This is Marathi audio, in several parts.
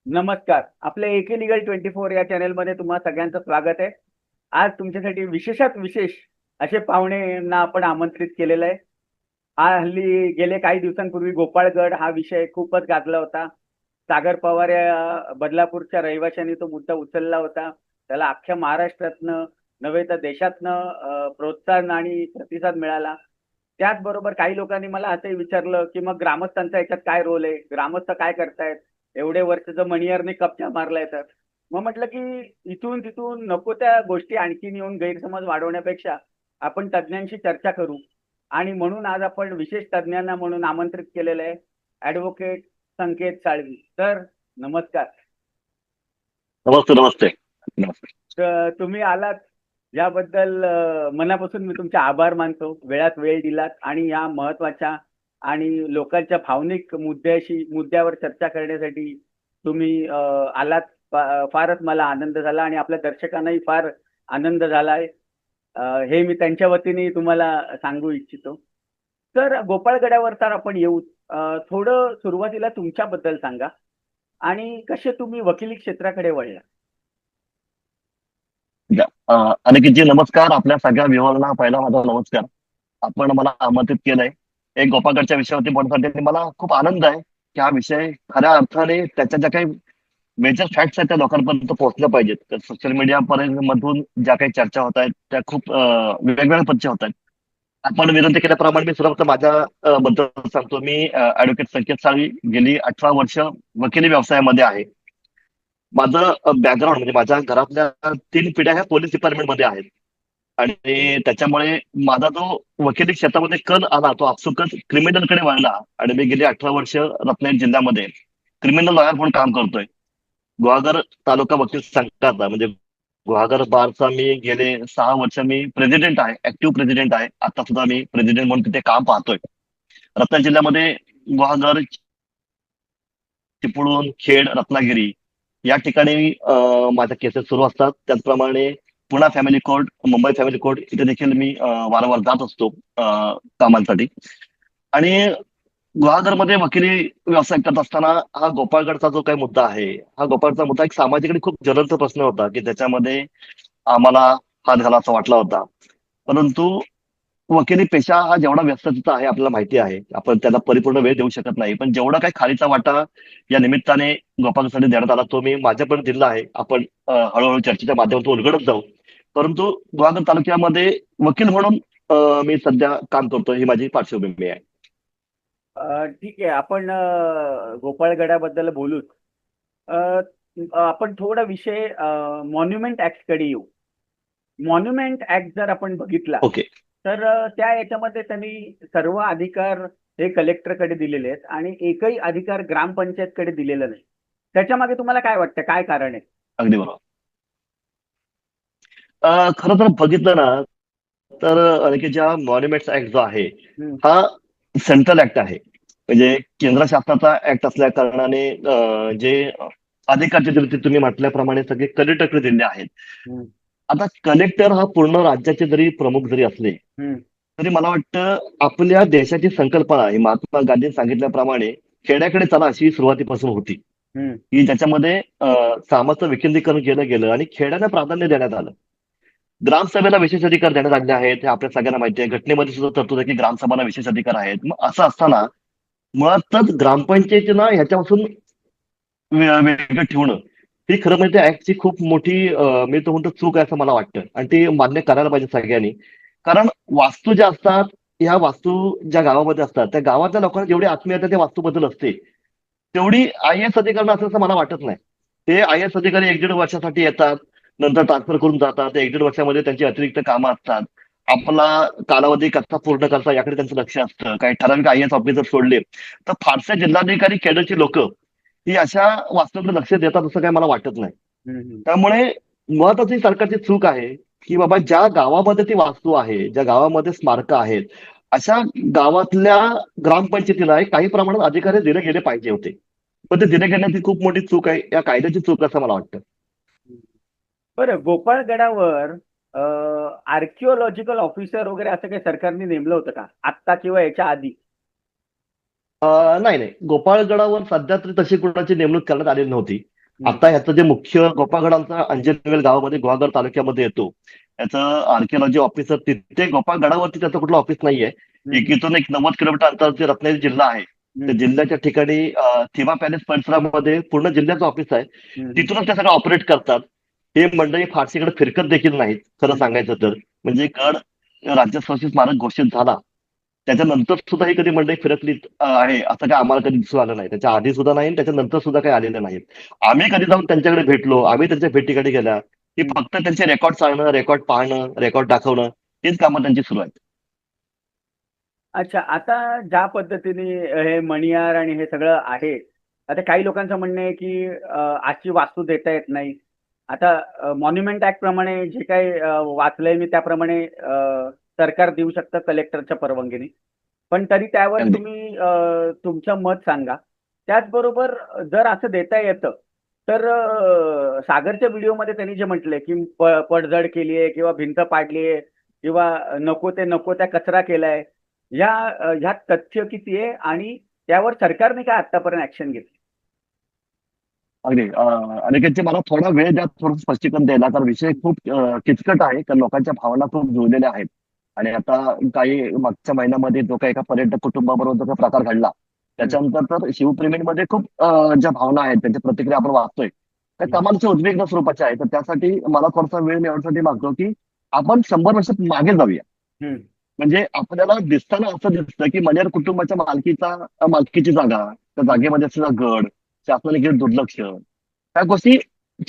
नमस्कार. आपल्या एके लिगल 24 या चॅनेलमध्ये तुम्हा सगळ्यांचं स्वागत आहे. आज तुमच्यासाठी विशेषात विशेष असे पाहुण्यांना आपण आमंत्रित केलेलं आहे. हा हल्ली गेले काही दिवसांपूर्वी गोपाळगड हा विषय खूपच गाजला होता. सागर पवार या बदलापूरच्या रहिवाशांनी तो मुद्दा उचलला होता. त्याला अख्ख्या महाराष्ट्रातनं नव्हे तर देशातनं प्रोत्साहन आणि प्रतिसाद मिळाला. त्याचबरोबर काही लोकांनी मला असंही विचारलं, की मग ग्रामस्थांचा याच्यात काय रोल आहे? ग्रामस्थ काय करतायत? एवढे वर्ष जर मणियारने कब्जा मारलाय तर. मग म्हटलं की इथून तिथून नको त्या गोष्टी आणखीन येऊन गैरसमज वाढवण्यापेक्षा आपण तज्ज्ञांशी चर्चा करू. आणि म्हणून आज आपण विशेष तज्ज्ञांना म्हणून आमंत्रित केलेलं आहे. ॲडव्होकेट संकेत साळवी. सर, नमस्कार. नमस्ते नमस्ते नमस्ते. तर तुम्ही आलात याबद्दल मनापासून मी तुमचे आभार मानतो. वेळात वेळ दिलात आणि या महत्वाच्या आणि लोकांच्या भावनिक मुद्द्यावर चर्चा करण्यासाठी तुम्ही आलात. फारच मला आनंद झाला आणि आपल्या दर्शकांनाही फार आनंद झालाय. हे मी त्यांच्या वतीने तुम्हाला सांगू इच्छितो. तर गोपाळगडावर तर आपण येऊ. थोडं सुरुवातीला तुमच्याबद्दल सांगा आणि कसे तुम्ही वकिली क्षेत्राकडे वळला. अनिकेतजी नमस्कार. आपल्या सगळ्या विभागांना पहिला माझा नमस्कार. आपण मला आमंत्रित केलंय एक गोपाळगडच्या विषयावरती बोलण्यासाठी आणि मला खूप आनंद आहे की हा विषय खऱ्या अर्थाने त्याच्या ज्या काही मेजर फॅक्ट्स आहेत त्या लोकांपर्यंत पोहोचल्या पाहिजेत. तर सोशल मीडिया पर्यंत मधून ज्या काही चर्चा होत आहेत त्या खूप वेगवेगळ्या पद्धतीच्या होत आहेत. आपण विनंती केल्याप्रमाणे मी सुरुवात माझ्या बद्दल सांगतो. मी ऍडव्होकेट संकेत साळवी गेली 18 वर्ष वकिली व्यवसायामध्ये आहे. माझं बॅकग्राऊंड म्हणजे माझ्या घरातल्या 3 पिढ्या ह्या पोलीस डिपार्टमेंटमध्ये आहेत आणि त्याच्यामुळे माझा जो वकिली क्षेत्रामध्ये कल आला तो आपसुकच क्रिमिनलकडे वळला आणि मी गेली 18 वर्ष रत्नागिरी जिल्ह्यामध्ये क्रिमिनल लॉयर म्हणून काम करतोय. गुहागर तालुका वकील संघाचा म्हणजे गुहागर बारचा मी गेले 6 वर्ष मी प्रेसिडेंट आहे, ऍक्टिव्ह प्रेसिडेंट आहे. आता सुद्धा मी प्रेसिडेंट म्हणून तिथे काम पाहतोय. रत्नागिरी जिल्ह्यामध्ये गुहागर, चिपळूण, खेड, रत्नागिरी या ठिकाणी माझ्या केसेस सुरू असतात. त्याचप्रमाणे Pune family court, Mumbai family court इथे देखील मी वारंवार जात असतो कामांसाठी. आणि गुहागरमध्ये वकिली व्यवसाय करत असताना हा गोपाळगडचा जो काही मुद्दा आहे, हा गोपाळचा मुद्दा एक सामाजिक आणि खूप ज्वलंत प्रश्न होता की त्याच्यामध्ये आम्हाला हात घालावा वाटला होता. परंतु वकिली पेशा हा जेवढा व्यस्ततेचा आहे आपल्याला माहिती आहे, आपण त्याला परिपूर्ण वेळ देऊ शकत नाही. पण जेवढा काही खालीचा वाटा या निमित्ताने गोपाळसाठी देण्यात आला तो मी माझ्यापर्यंत दिला आहे. आपण हळूहळू चर्चेच्या माध्यमातून उलगडत जाऊ. परंतु गुहागर तालुक्यामध्ये वकील म्हणून मी सध्या काम करतो, ही माझी पार्श्वभूमी आहे. ठीक आहे. आपण गोपाळगडाबद्दल बोलूच. अ, आपण थोडा विषय मॉन्युमेंट ऍक्टकडे येऊ. मॉन्युमेंट ऍक्ट जर आपण बघितला ओके. तर त्या याच्यामध्ये त्यांनी सर्व अधिकार हे कलेक्टरकडे दिलेले आहेत आणि एकही अधिकार ग्रामपंचायतकडे दिलेला नाही. त्याच्या मागे तुम्हाला काय वाटतं, काय कारण आहे? अगदी बरोबर. खरं तर बघितलं ना तर आणखी ज्या मॉन्युमेंट्स ऍक्ट जो आहे हम्म, हा सेंट्रल ऍक्ट आहे. म्हणजे केंद्र शासनाचा ऍक्ट असल्या कारणाने जे अधिकार जे दिले ते तुम्ही म्हटल्याप्रमाणे सगळे कलेक्टरकडे दिले आहेत. हम्म, आता कलेक्टर हा पूर्ण राज्याचे जरी प्रमुख जरी असले हम्म, तरी मला वाटतं आपल्या देशाची संकल्पना ही महात्मा गांधी सांगितल्याप्रमाणे खेड्याकडे चला अशी सुरुवातीपासून होती हम्म, की ज्याच्यामध्ये कामाचं विकेंद्रीकरण केलं गेलं आणि खेड्यांना प्राधान्य देण्यात आलं. ग्रामसभेला विशेष अधिकार देण्यात आले आहेत हे आपल्या सगळ्यांना माहिती आहे. घटनेमध्ये सुद्धा तरतूद आहे की ग्रामसभांना विशेष अधिकार आहेत. मग असं असताना मुळातच ग्रामपंचायतीला ह्याच्यापासून वेगळं ठेवणं ही खरं म्हणजे ऍक्टची खूप मोठी मी तो म्हणतो चूक आहे असं मला वाटतं आणि ती मान्य करायला पाहिजे सगळ्यांनी. कारण वास्तू ज्या असतात ह्या वास्तू ज्या गावामध्ये असतात त्या गावातल्या लोकांना जेवढी आत्मीयता त्या वास्तूबद्दल असते तेवढी आय एस अधिकाऱ्यांना असं असं मला वाटत नाही. ते आय एस अधिकारी 1-1.5 वर्षासाठी येतात, नंतर ट्रान्सफर करून जातात. ते 1-1.5 वर्षामध्ये त्यांची अतिरिक्त कामं असतात. आपला कालावधी कसा पूर्ण करता याकडे त्यांचं लक्ष असतं. काही ठराविक आय एस ऑफिसर सोडले तर फारसे जिल्हाधिकारी केडरची लोक ही अशा वास्तवाकडे लक्ष देतात असं काही मला वाटत नाही. हम्म, हम्म. त्यामुळे महत्वाची सरकारची चूक आहे की बाबा ज्या गावामध्ये ती वास्तू आहे, ज्या गावामध्ये स्मारकं आहेत, अशा गावातल्या ग्रामपंचायतीला काही प्रमाणात अधिकार दिले गेले पाहिजे होते. पण ते दिले गेल्याची खूप मोठी चूक आहे, या कायद्याची चूक असं मला वाटतं. बरं, गोपाळगडावर आर्किओलॉजिकल ऑफिसर वगैरे असं काही सरकारने नेमलं होतं का आत्ता किंवा याच्या आधी? नाही नाही, गोपाळगडावर सध्या तरी तशी कुणाची नेमणूक करण्यात आलेली नव्हती. हम्म. आता याचं जे मुख्य गोपागड आमचा अंजनवेल गावामध्ये गुहागर तालुक्यामध्ये येतो. याचं आर्किओलॉजी ऑफिसर तिथे गोपागडावरती त्याचं कुठलं ऑफिस नाहीये. हम्म. इथून एक 90 किलोमीटर अंतरावरती रत्नागिरी जिल्हा आहे. त्या हम्म. जिल्ह्याच्या ठिकाणी थिबा पॅलेस परिसरामध्ये पूर्ण जिल्ह्याचं ऑफिस आहे. हम्म. तिथूनच ते सगळं ऑपरेट करतात. हे मंडळी फारशी इकडे फिरकत देखील नाहीत खरं हम्म. सांगायचं तर. म्हणजे गड राज्यस्वासी स्मारक घोषित झाला त्याच्यानंतर सुद्धा ही कधी मंडळी फिरकली आहे असं काय आम्हाला कधी दिसून आलं नाही. त्याच्या आधी सुद्धा नाही आणि त्याच्यानंतर सुद्धा काही आलेलं नाहीत. आम्ही कधी जाऊन त्यांच्याकडे भेटलो, आम्ही त्यांच्या भेटीकडे गेल्या की हम्म. फक्त त्यांचे रेकॉर्ड चालणं, रेकॉर्ड पाहणं, रेकॉर्ड दाखवणं हीच कामं त्यांची सुरू आहेत. अच्छा, आता ज्या पद्धतीने हे मणियार आणि हे सगळं आहे, आता काही लोकांचं म्हणणं आहे की आजची वास्तू देता येत नाही. आता मॉन्युमेंट ऍक्ट प्रमाणे जे काही वाचलंय मी त्याप्रमाणे सरकार देऊ शकतं कलेक्टरच्या परवानगीने. पण तरी त्यावर अगदी. तुम्ही तुमचं मत सांगा. त्याचबरोबर जर असं देता येतं तर सागरच्या व्हिडिओमध्ये त्यांनी जे म्हटलंय की पडझड केली आहे किंवा भिंत पाडली आहे किंवा नको ते नको त्या कचरा केलाय, ह्यात तथ्य किती आहे आणि त्यावर सरकारने काय आतापर्यंत ऍक्शन घेतली? अगदी अनिकेतजी मला थोडा वेळ द्या थोडं स्पष्टीकरण द्यायला कारण विषय खूप किचकट आहे कारण लोकांच्या भावना खूप जुळलेल्या आहेत. आणि आता काही मागच्या महिन्यामध्ये जो काही एका पर्यटक कुटुंबाबरोबर जो काही प्रकार घडला हम्म. त्याच्यानंतर तर शिवप्रेमींमध्ये खूप ज्या भावना आहेत त्यांच्या प्रतिक्रिया आपण वाचतोय त्या हम्म. कमालच्या उद्विग्न स्वरूपाच्या आहेत. तर त्यासाठी मला थोडासा वेळ मिळवण्यासाठी मागतो की आपण 100 वर्ष मागे जाऊया. हम्म. म्हणजे आपल्याला दिसताना असं दिसतं की मण्यार कुटुंबाच्या मालकीची जागा, त्या जागेमध्ये असलेला गड, शासनाने केलं दुर्लक्ष, त्या गोष्टी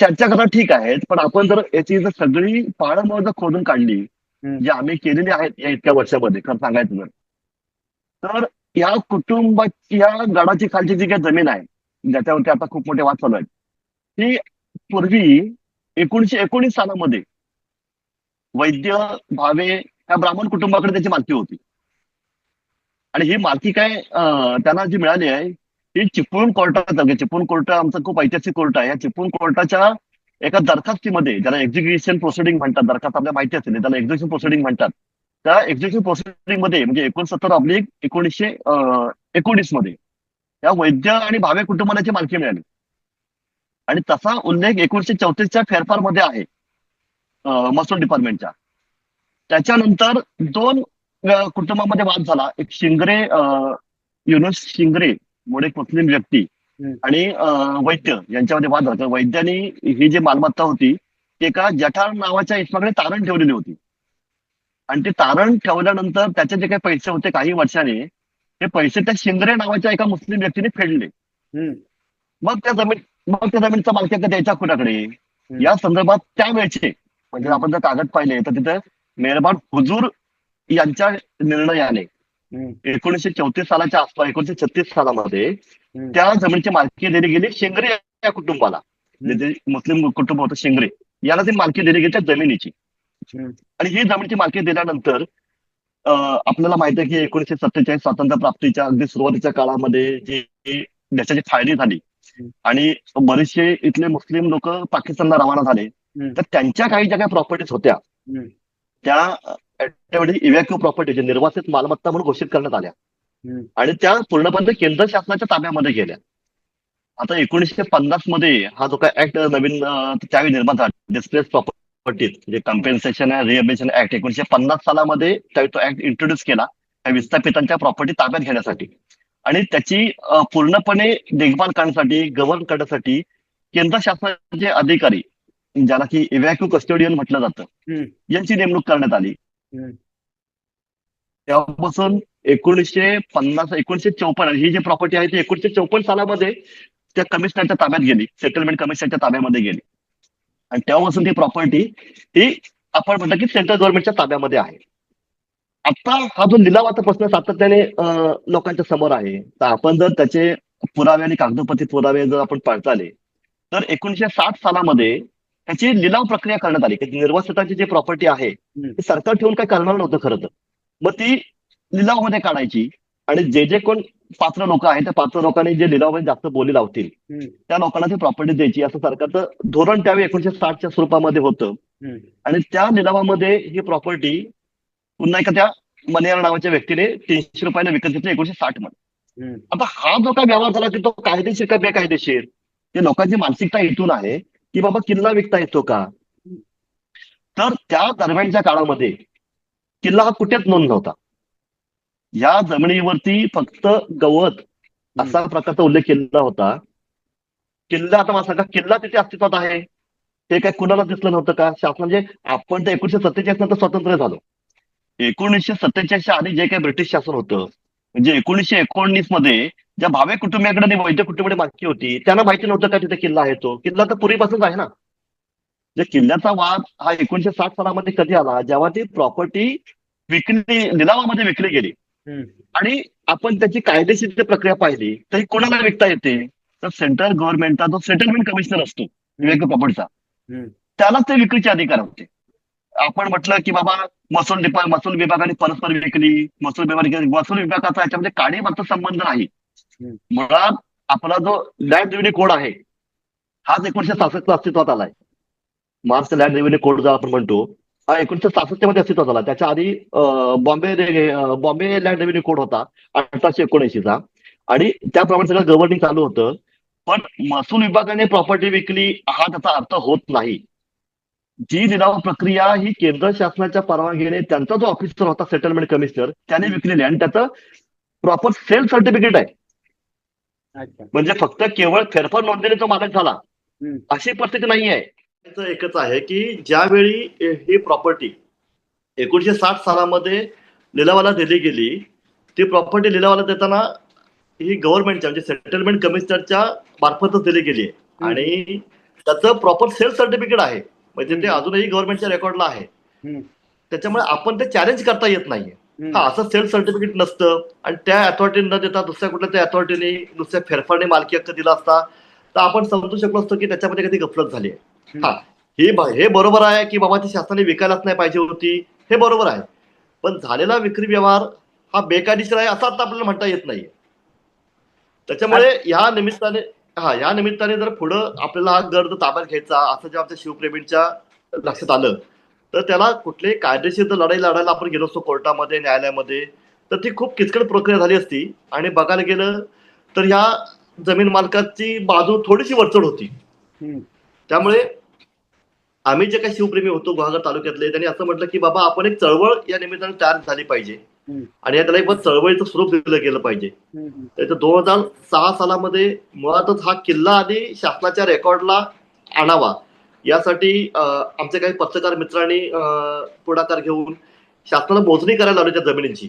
चर्चा करणं ठीक आहेत. पण आपण जर याची जर सगळी पाळंमुळं जर खोदून काढली, हम्म. जी आम्ही केलेली आहेत या इतक्या वर्षामध्ये खरं सांगायचं तर या कुटुंबाची या गडाची खालची जी काही जमीन आहे, ज्याच्यावरती आता खूप मोठे वाद चालू आहेत, ती पूर्वी 1919 सालामध्ये वैद्य भावे या ब्राह्मण कुटुंबाकडे त्याची मालकी होती. आणि ही मालकी काय त्यांना जी मिळाली आहे ही चिपळूण कोर्टात चिपळूण कोर्ट आमचं खूप ऐतिहासिक कोर्ट आहे. या चिपळूण कोर्टाच्या एका दरखास्तीमध्ये ज्याला एक्झिक्युशन प्रोसिडिंग म्हणतात, दरखास्त आपल्या माहिती असेल त्याला एक्झिक्युशन प्रोसिडिंग म्हणतात. त्या एक्झिक्युशन प्रोसिडिंग मध्ये म्हणजे 69/1919 मध्ये या वैद्य आणि भावे कुटुंबाला याची मालकी मिळाली. आणि तसा उल्लेख 1934च्या फेरफारमध्ये आहे महसूल डिपार्टमेंटच्या. त्याच्यानंतर दोन कुटुंबामध्ये वाद झाला. एक शिंगरे युनुस शिंगरे म्हणून एक मुस्लिम व्यक्ती हम्म. आणि वैद्य यांच्यामध्ये वाद झाला. वैद्यानी ही जी मालमत्ता होती ती एका जठार नावाच्या इसमाकडे तारण ठेवलेली होती. आणि ते तारण ठेवल्यानंतर त्याचे जे काही पैसे होते काही वर्षाने ते पैसे त्या शिंगरे नावाच्या एका मुस्लिम व्यक्तीने फेडले. हम्म. मग त्या जमीन मग त्या जमिनीचा मालकी द्यायचा कुणाकडे हम्म. या संदर्भात त्यावेळेचे म्हणजे हम्म. आपण जर कागद पाहिले तर तिथे मेहरबान हुजूर यांच्या निर्णयाने हम्म. 1934 सालाच्या आसपास 1936 सालामध्ये हम्म. त्या जमिनीची मालकी दिली गेली शिंगरे या कुटुंबाला. हम्म. जे मुस्लिम कुटुंब होतं शिंगरे याला ती मालकी दिली गेली त्या जमिनीची. हम्म. आणि ही जमिनीची मालकी दिल्यानंतर आपल्याला माहिती आहे की 1947 स्वातंत्र्य प्राप्तीच्या अगदी सुरुवातीच्या काळामध्ये जी देशाची फाळणी झाली हम्म. आणि बरेचसे इथले मुस्लिम लोक पाकिस्तानला रवाना झाले. हम्म. तर त्यांच्या काही ज्या काही प्रॉपर्टीज होत्या हम्म. त्या त्यावेळी इव्हॅक्यू प्रॉपर्टी निर्वासित मालमत्ता म्हणून घोषित करण्यात आल्या हम्म. आणि त्या पूर्णपणे केंद्र शासनाच्या ताब्यामध्ये गेल्या. आता 1950 मध्ये हा जो काय ऍक्ट नवीन त्यावेळी निर्माण झाला डिस्प्लेस प्रॉपर्टीज म्हणजे कम्पेन्सेशन अँड रिहॅबिलिटेशन ऍक्ट 1950 सालामध्ये त्यावेळी तो ऍक्ट इंट्रोड्यूस केला त्या विस्थापितांच्या प्रॉपर्टी ताब्यात घेण्यासाठी. आणि त्याची पूर्णपणे देखभाल करण्यासाठी गव्हर्न करण्यासाठी केंद्र शासनाचे अधिकारी ज्याला की इव्हॅक्यू कस्टोडियन म्हटलं जातं हम्म. यांची नेमणूक करण्यात आली. हम्म. तेव्हापासून 1954 ही जी प्रॉपर्टी आहे ती 1954 सालामध्ये त्या कमिशनरच्या ताब्यात गेली, सेटलमेंट कमिशनरच्या ताब्यामध्ये गेली. आणि तेव्हापासून ती प्रॉपर्टी ही आपण म्हणतो की सेंट्रल गव्हर्नमेंटच्या ताब्यामध्ये आहे. आता हा जो लिलावाचा प्रश्न सातत्याने लोकांच्या समोर आहे तर आपण जर त्याचे पुरावे आणि कागदोपत्री पुरावे जर आपण पडताले तर 1960 सालामध्ये त्याची लिलाव प्रक्रिया करण्यात आली की निर्वासितांची जी प्रॉपर्टी आहे हम्म. ती सरकार ठेवून काय करणार नव्हतं खरं तर. मग ती लिलावामध्ये काढायची आणि जे कोण पात्र लोक आहेत त्या पात्र लोकांनी जे लिलावामध्ये जास्त बोली लावतील हम्म. त्या लोकांना ती प्रॉपर्टी द्यायची असं सरकारचं धोरण त्यावेळी 1960च्या स्वरूपामध्ये होतं. हम्म. आणि त्या लिलावामध्ये ही प्रॉपर्टी पुन्हा एका त्या मनियार नावाच्या व्यक्तीने 300 रुपयाला विकत घेतली 1960 मध्ये. हम्म. आता हा जो काय व्यवहार झाला की तो कायदेशीर का बेकायदेशीर की लोकांची मानसिकता इथून आहे की बाबा किल्ला विकता येतो का. तर त्या दरम्यानच्या काळामध्ये किल्ला हा कुठेच नोंद नव्हता. या जमिनीवरती फक्त गवत हम्म. असा प्रकारचा उल्लेख केलेला होता. किल्ला, आता मला सांगा, किल्ला तिथे अस्तित्वात आहे हे काय कुणाला दिसलं नव्हतं का शासन? म्हणजे आपण तर 1947 नंतर स्वतंत्र झालो. 1947च्या आधी जे काही ब्रिटिश शासन होतं, म्हणजे 1919 मध्ये ज्या भावे कुटुंबियाकडे आणि वैद्य कुटुंबाकडे मालकी होती त्यांना माहिती नव्हतं का तिथे किल्ला आहे. तो किल्ला तर पूर्वीपासूनच आहे ना. जे किल्ल्याचा वाद हा 1960 सालामध्ये कधी आला, जेव्हा ती प्रॉपर्टी विकली, लिलावामध्ये विकली गेली हम्म. आणि आपण त्याची कायदेशीर प्रक्रिया पाहिली तर ही कोणाला विकता येते, तर सेंट्रल गव्हर्नमेंटचा जो सेटलमेंट कमिशनर असतो विवेक प्रॉपर्टीचा, हम्म. त्यालाच ते विक्रीचे अधिकार होते. आपण म्हटलं की बाबा महसूल विभागाने परस्पर विकली, महसूल विभागाचा याच्यामध्ये काडीमागचा संबंध नाही. हम्म. मुळात आपला जो लँड रेव्हेन्यू कोड आहे हाच 1966 अस्तित्वात आलाय. महाराष्ट्र लँड रेव्हेन्यू कोड जो आपण म्हणतो हा 1966 मध्ये अस्तित्वात आला. त्याच्या आधी बॉम्बे लँड रेव्हेन्यू कोड होता 1879चा, आणि त्याप्रमाणे सगळं गव्हर्निंग चालू होतं. पण महसूल विभागाने प्रॉपर्टी विकली हा त्याचा अर्थ होत नाही. जी लिलाव प्रक्रिया ही केंद्र शासनाच्या परवानगीने त्यांचा जो ऑफिसर होता सेटलमेंट कमिशनर त्याने विकलेली, आणि त्याचं प्रॉपर सेल सर्टिफिकेट आहे. अच्छा. म्हणजे फक्त केवळ फेरफार नोंदणीने तो मालक झाला हम्म. अशी परिस्थिती नाही आहे. त्याचं एकच आहे की ज्यावेळी ही प्रॉपर्टी 1960 सालामध्ये लिलावाला दिली गेली, ती प्रॉपर्टी लिलावाला देताना ही गव्हर्नमेंटच्या म्हणजे सेटलमेंट कमिशनरच्या मार्फतच दिली गेली आहे. आणि त्याचं प्रॉपर सेल सर्टिफिकेट आहे, म्हणजे ते अजूनही गव्हर्नमेंटच्या रेकॉर्डला आहे. हम्म. त्याच्यामुळे आपण ते चॅलेंज करता येत नाहीये. हम्म. हा, असं सेल्फ सर्टिफिकेट नसतं आणि त्या अथॉरिटीने न देता दुसऱ्या कुठल्या त्या अथॉरिटीने दुसऱ्या फेरफारने मालकी हक्क दिला असता तर आपण समजू शकलो असतो की त्याच्यामध्ये कधी गफलत झाली आहे. हा, हे बरोबर आहे की बाबा ती शासनाने विकायलाच नाही पाहिजे होती, हे बरोबर आहे. पण झालेला विक्री व्यवहार हा बेकायदेशीर आहे असं आता आपल्याला म्हणता येत नाहीये. त्याच्यामुळे या निमित्ताने जर पुढं आपल्याला हा गड जर ताब्यात घ्यायचा असं जेव्हा आमच्या शिवप्रेमींच्या लक्षात आलं, तर त्याला कुठलीही कायदेशीर जर लढाई लढायला आपण गेलो असतो कोर्टामध्ये, न्यायालयामध्ये, तर ती खूप किचकट प्रक्रिया झाली असती. आणि बघायला गेलं तर ह्या जमीन मालकाची बाजू थोडीशी वरचढ होती. त्यामुळे आम्ही जे काही शिवप्रेमी होतो गुहागर तालुक्यातले, त्यांनी असं म्हटलं की बाबा आपण एक चळवळ या निमित्ताने तयार झाली पाहिजे आणि त्याला एक चळवळीचं स्वरूप दिलं गेलं पाहिजे. तर 2006 सालामध्ये मुळातच हा किल्ला आधी शासनाच्या रेकॉर्डला आणावा यासाठी आमचे काही पत्रकार मित्रांनी पुढाकार घेऊन शासनाला मोजणी करायला लावली त्या जमिनींची.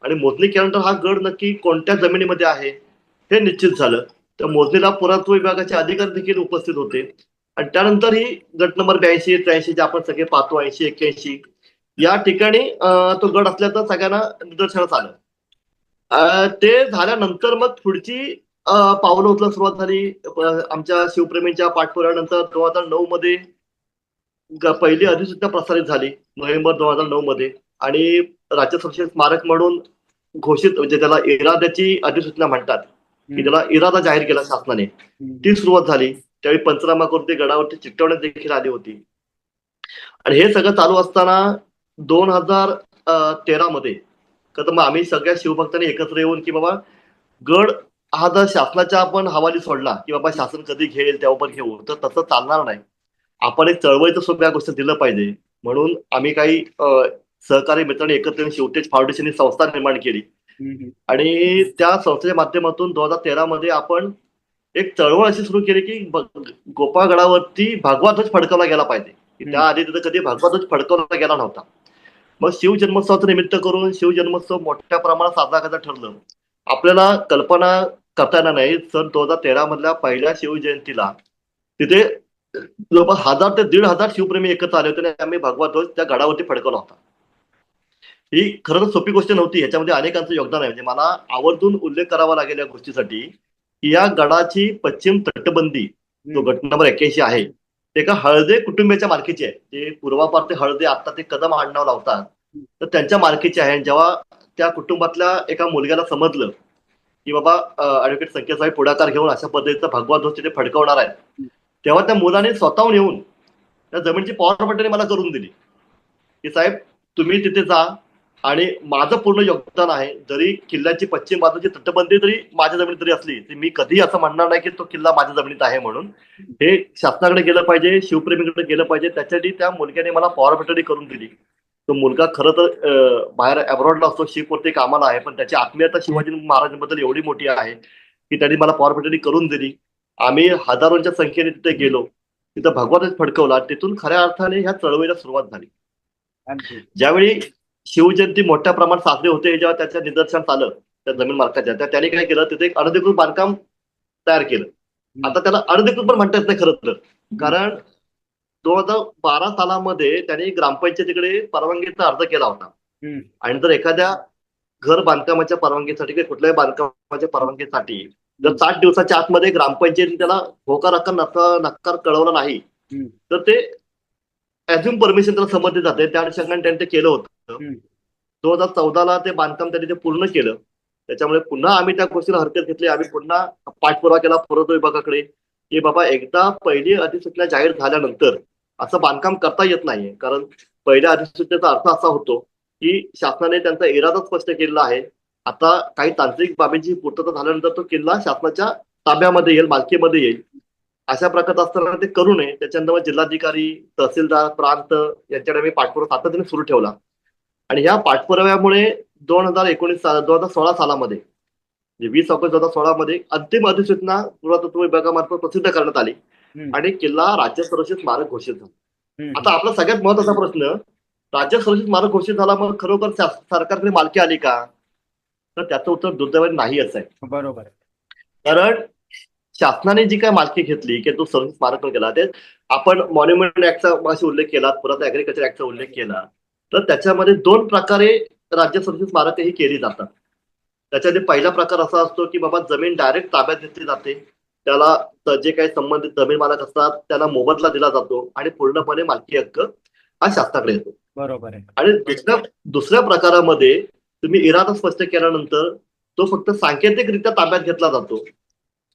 आणि मोजणी केल्यानंतर हा गड नक्की कोणत्या जमिनीमध्ये आहे हे निश्चित झालं. त्या मोजणीला पुरातत्व विभागाचे अधिकारी देखील उपस्थित होते. आणि त्यानंतर ही गट नंबर 82, 83 जे आपण सगळे पाहतो, 80, 81 या ठिकाणी तो गड असल्याचं सगळ्यांना निदर्शनास आलं. ते झाल्यानंतर मग पुढची पावलं उचलायला सुरुवात झाली. आमच्या शिवप्रेमींच्या पाठपुराव्यानंतर 2009 मध्ये पहिली अधिसूचना प्रसारित झाली नोव्हेंबर 2009 मध्ये, आणि राज्य सुरक्षा स्मारक म्हणून घोषित, म्हणजे त्याला इराद्याची अधिसूचना म्हणतात की त्याला इरादा जाहीर केला शासनाने, ती सुरुवात झाली. त्यावेळी पंचनामा करून ते गडावरती चिकटवण्यात देखील आली होती. आणि हे सगळं चालू असताना 2013 मध्ये तर मग आम्ही सगळ्या शिवभक्तांनी एकत्र येऊन की बाबा गड हा जर शासनाच्या आपण हवाली सोडला की बाबा शासन कधी घेईल त्यावर घेऊ, तर तसं चालणार नाही. आपण एक चळवळीचं स्वरूप या गोष्टी दिलं पाहिजे. म्हणून आम्ही काही सहकारी मित्रांनी एकत्र येऊन शिवतेज फाउंडेशन ही संस्था निर्माण केली. आणि त्या संस्थेच्या माध्यमातून 2013 मध्ये आपण एक चळवळ अशी सुरू केली की गोपाळगडावरती भगवा ध्वज फडकवला गेला पाहिजे. त्या आधी तिथं कधी भगवा ध्वज फडकवला गेला नव्हता. मग शिवजन्मोत्सवाचं निमित्त करून शिवजन्मोत्सव मोठ्या प्रमाणात साजरा करायचं ठरलं. आपल्याला कल्पना करता येणार नाही, सन 2013 मधल्या पहिल्या शिवजयंतीला तिथे जवळपास 1000 ते 1500 शिवप्रेमी एकत्र आले होते आणि आम्ही भगवा ध्वज त्या गडावरती फडकवला होता. ही खरं तर सोपी गोष्ट नव्हती, ह्याच्यामध्ये अनेकांचं योगदान आहे. म्हणजे मला आवर्जून उल्लेख करावा लागेल या गोष्टीसाठी की या गडाची पश्चिम तटबंदी जो गट नंबर 81 आहे ते एका हळदे कुटुंबियाच्या मालकीची आहे. ते पूर्वापार ते हळदे, आता ते कदम आडनाव लावतात, तर त्यांच्या मालकीचे आहे. जेव्हा त्या कुटुंबातल्या एका मुलग्याला समजलं की बाबा ऍडव्होकेट संकेतसाहेब पुढाकार घेऊन अशा पद्धतीचा भगवा ध्वज तिथे फडकवणार आहे, तेव्हा त्या मुलाने स्वतःहून येऊन त्या जमिनीची पॉवर पट्टीने मला करून दिली की साहेब तुम्ही तिथे जा आणि माझं पूर्ण योगदान आहे. जरी किल्ल्याची पश्चिम बाजूची तटबंदी जरी माझ्या जमिनीत जरी असली तरी मी कधीही असं म्हणणार नाही की तो किल्ला माझ्या जमिनीत आहे म्हणून. हे शासनाकडे गेलं पाहिजे, शिवप्रेमीकडे गेलं पाहिजे. त्याच्यासाठी त्या मुलग्याने मला पॉवर पटडी करून दिली. तो मुलगा खरं तर बाहेर अब्रॉडला असतो, शिपवरती कामाला आहे, पण त्याची आत्मीयता शिवाजी महाराजांबद्दल एवढी मोठी आहे की त्यांनी मला पॉवर पटडी करून दिली. आम्ही हजारोंच्या संख्येने तिथे गेलो, तिथं भगवानच फडकवला. तिथून खऱ्या अर्थाने ह्या चळवळीला सुरुवात झाली. अगदी ज्यावेळी शिवजयंती मोठ्या प्रमाणात साजरी होते, जेव्हा त्याच्या निदर्शनास आलं त्या जमीन मालकाच्या, त्याने काय केलं, तिथे एक अनधिकृत बांधकाम तयार केलं. आता त्याला अनधिकृत पण म्हणता येत नाही खरं तर, कारण 2012 सालामध्ये त्याने ग्रामपंचायतीकडे परवानगीचा अर्ज केला होता. आणि जर एखाद्या घर बांधकामाच्या परवानगीसाठी किंवा कुठल्याही बांधकामाच्या परवानगीसाठी जर 60 दिवसाच्या आतमध्ये ग्रामपंचायतीने त्याला होकार नकार कळवला नाही, तर ते ऍझ्युम परमिशन त्याला समजले जाते. त्या अनुषंगाने त्यांनी ते केलं होतं. 2014ला ते बांधकाम त्यांनी ते पूर्ण केलं. त्याच्यामुळे पुन्हा आम्ही त्या गोष्टीला हरकत घेतली. आम्ही पुन्हा पाठपुरावा केला पुरावत्व विभागाकडे की बाबा एकदा पहिली अधिसूचना जाहीर झाल्यानंतर असं बांधकाम करता येत नाहीये. कारण पहिल्या अधिसूचनेचा अर्थ असा होतो की शासनाने त्यांचा इरादा स्पष्ट केलेला आहे. आता काही तांत्रिक बाबींची पूर्तता झाल्यानंतर तो किल्ला शासनाच्या ताब्यामध्ये येईल, मालकीमध्ये येईल. अशा प्रकारचं असताना ते करू नये. त्याच्यानंतर जिल्हाधिकारी, तहसीलदार, प्रांत यांच्याकडे मी पाठपुरावा सातत्याने सुरू ठेवला. आणि ह्या पाठपुराव्यामुळे 2016 सालामध्ये 20 ऑगस्ट 2016 मध्ये अंतिम अधिसूचना पुरातत्व विभागामार्फत प्रसिद्ध करण्यात आली आणि किल्ला राज्य संरक्षित स्मारक घोषित झाला. आता आपला सगळ्यात महत्वाचा प्रश्न, राज्य संरक्षित स्मारक घोषित झाला, मग खरोखर सरकारकडे मालकी आली का? तर त्याचं उत्तर दुर्दैवाने नाही असं आहे. बरोबर. कारण शासनाने जी काय मालकी घेतली की तो संरक्षित स्मारक केला, ते आपण मॉन्युमेंट ऍक्टचा उल्लेख केला, पुरातन ऍग्रिकल्चर ऍक्टचा उल्लेख केला, तर त्याच्यामध्ये 2 प्रकारे राज्य संरक्षित स्मारक ही केली जातात. त्याच्यामध्ये पहिला प्रकार असा असतो की बाबा जमीन डायरेक्ट ताब्यात घेतली जाते, त्याला जे काही संबंधित जमीन मालक असतात त्यांना मोबदला दिला जातो आणि पूर्णपणे मालकी हक्क हा शासनाकडे येतो. बरोबर आहे. आणि दुसऱ्या प्रकारामध्ये तुम्ही इरादा स्पष्ट केल्यानंतर तो फक्त सांकेतिकरित्या ताब्यात घेतला जातो.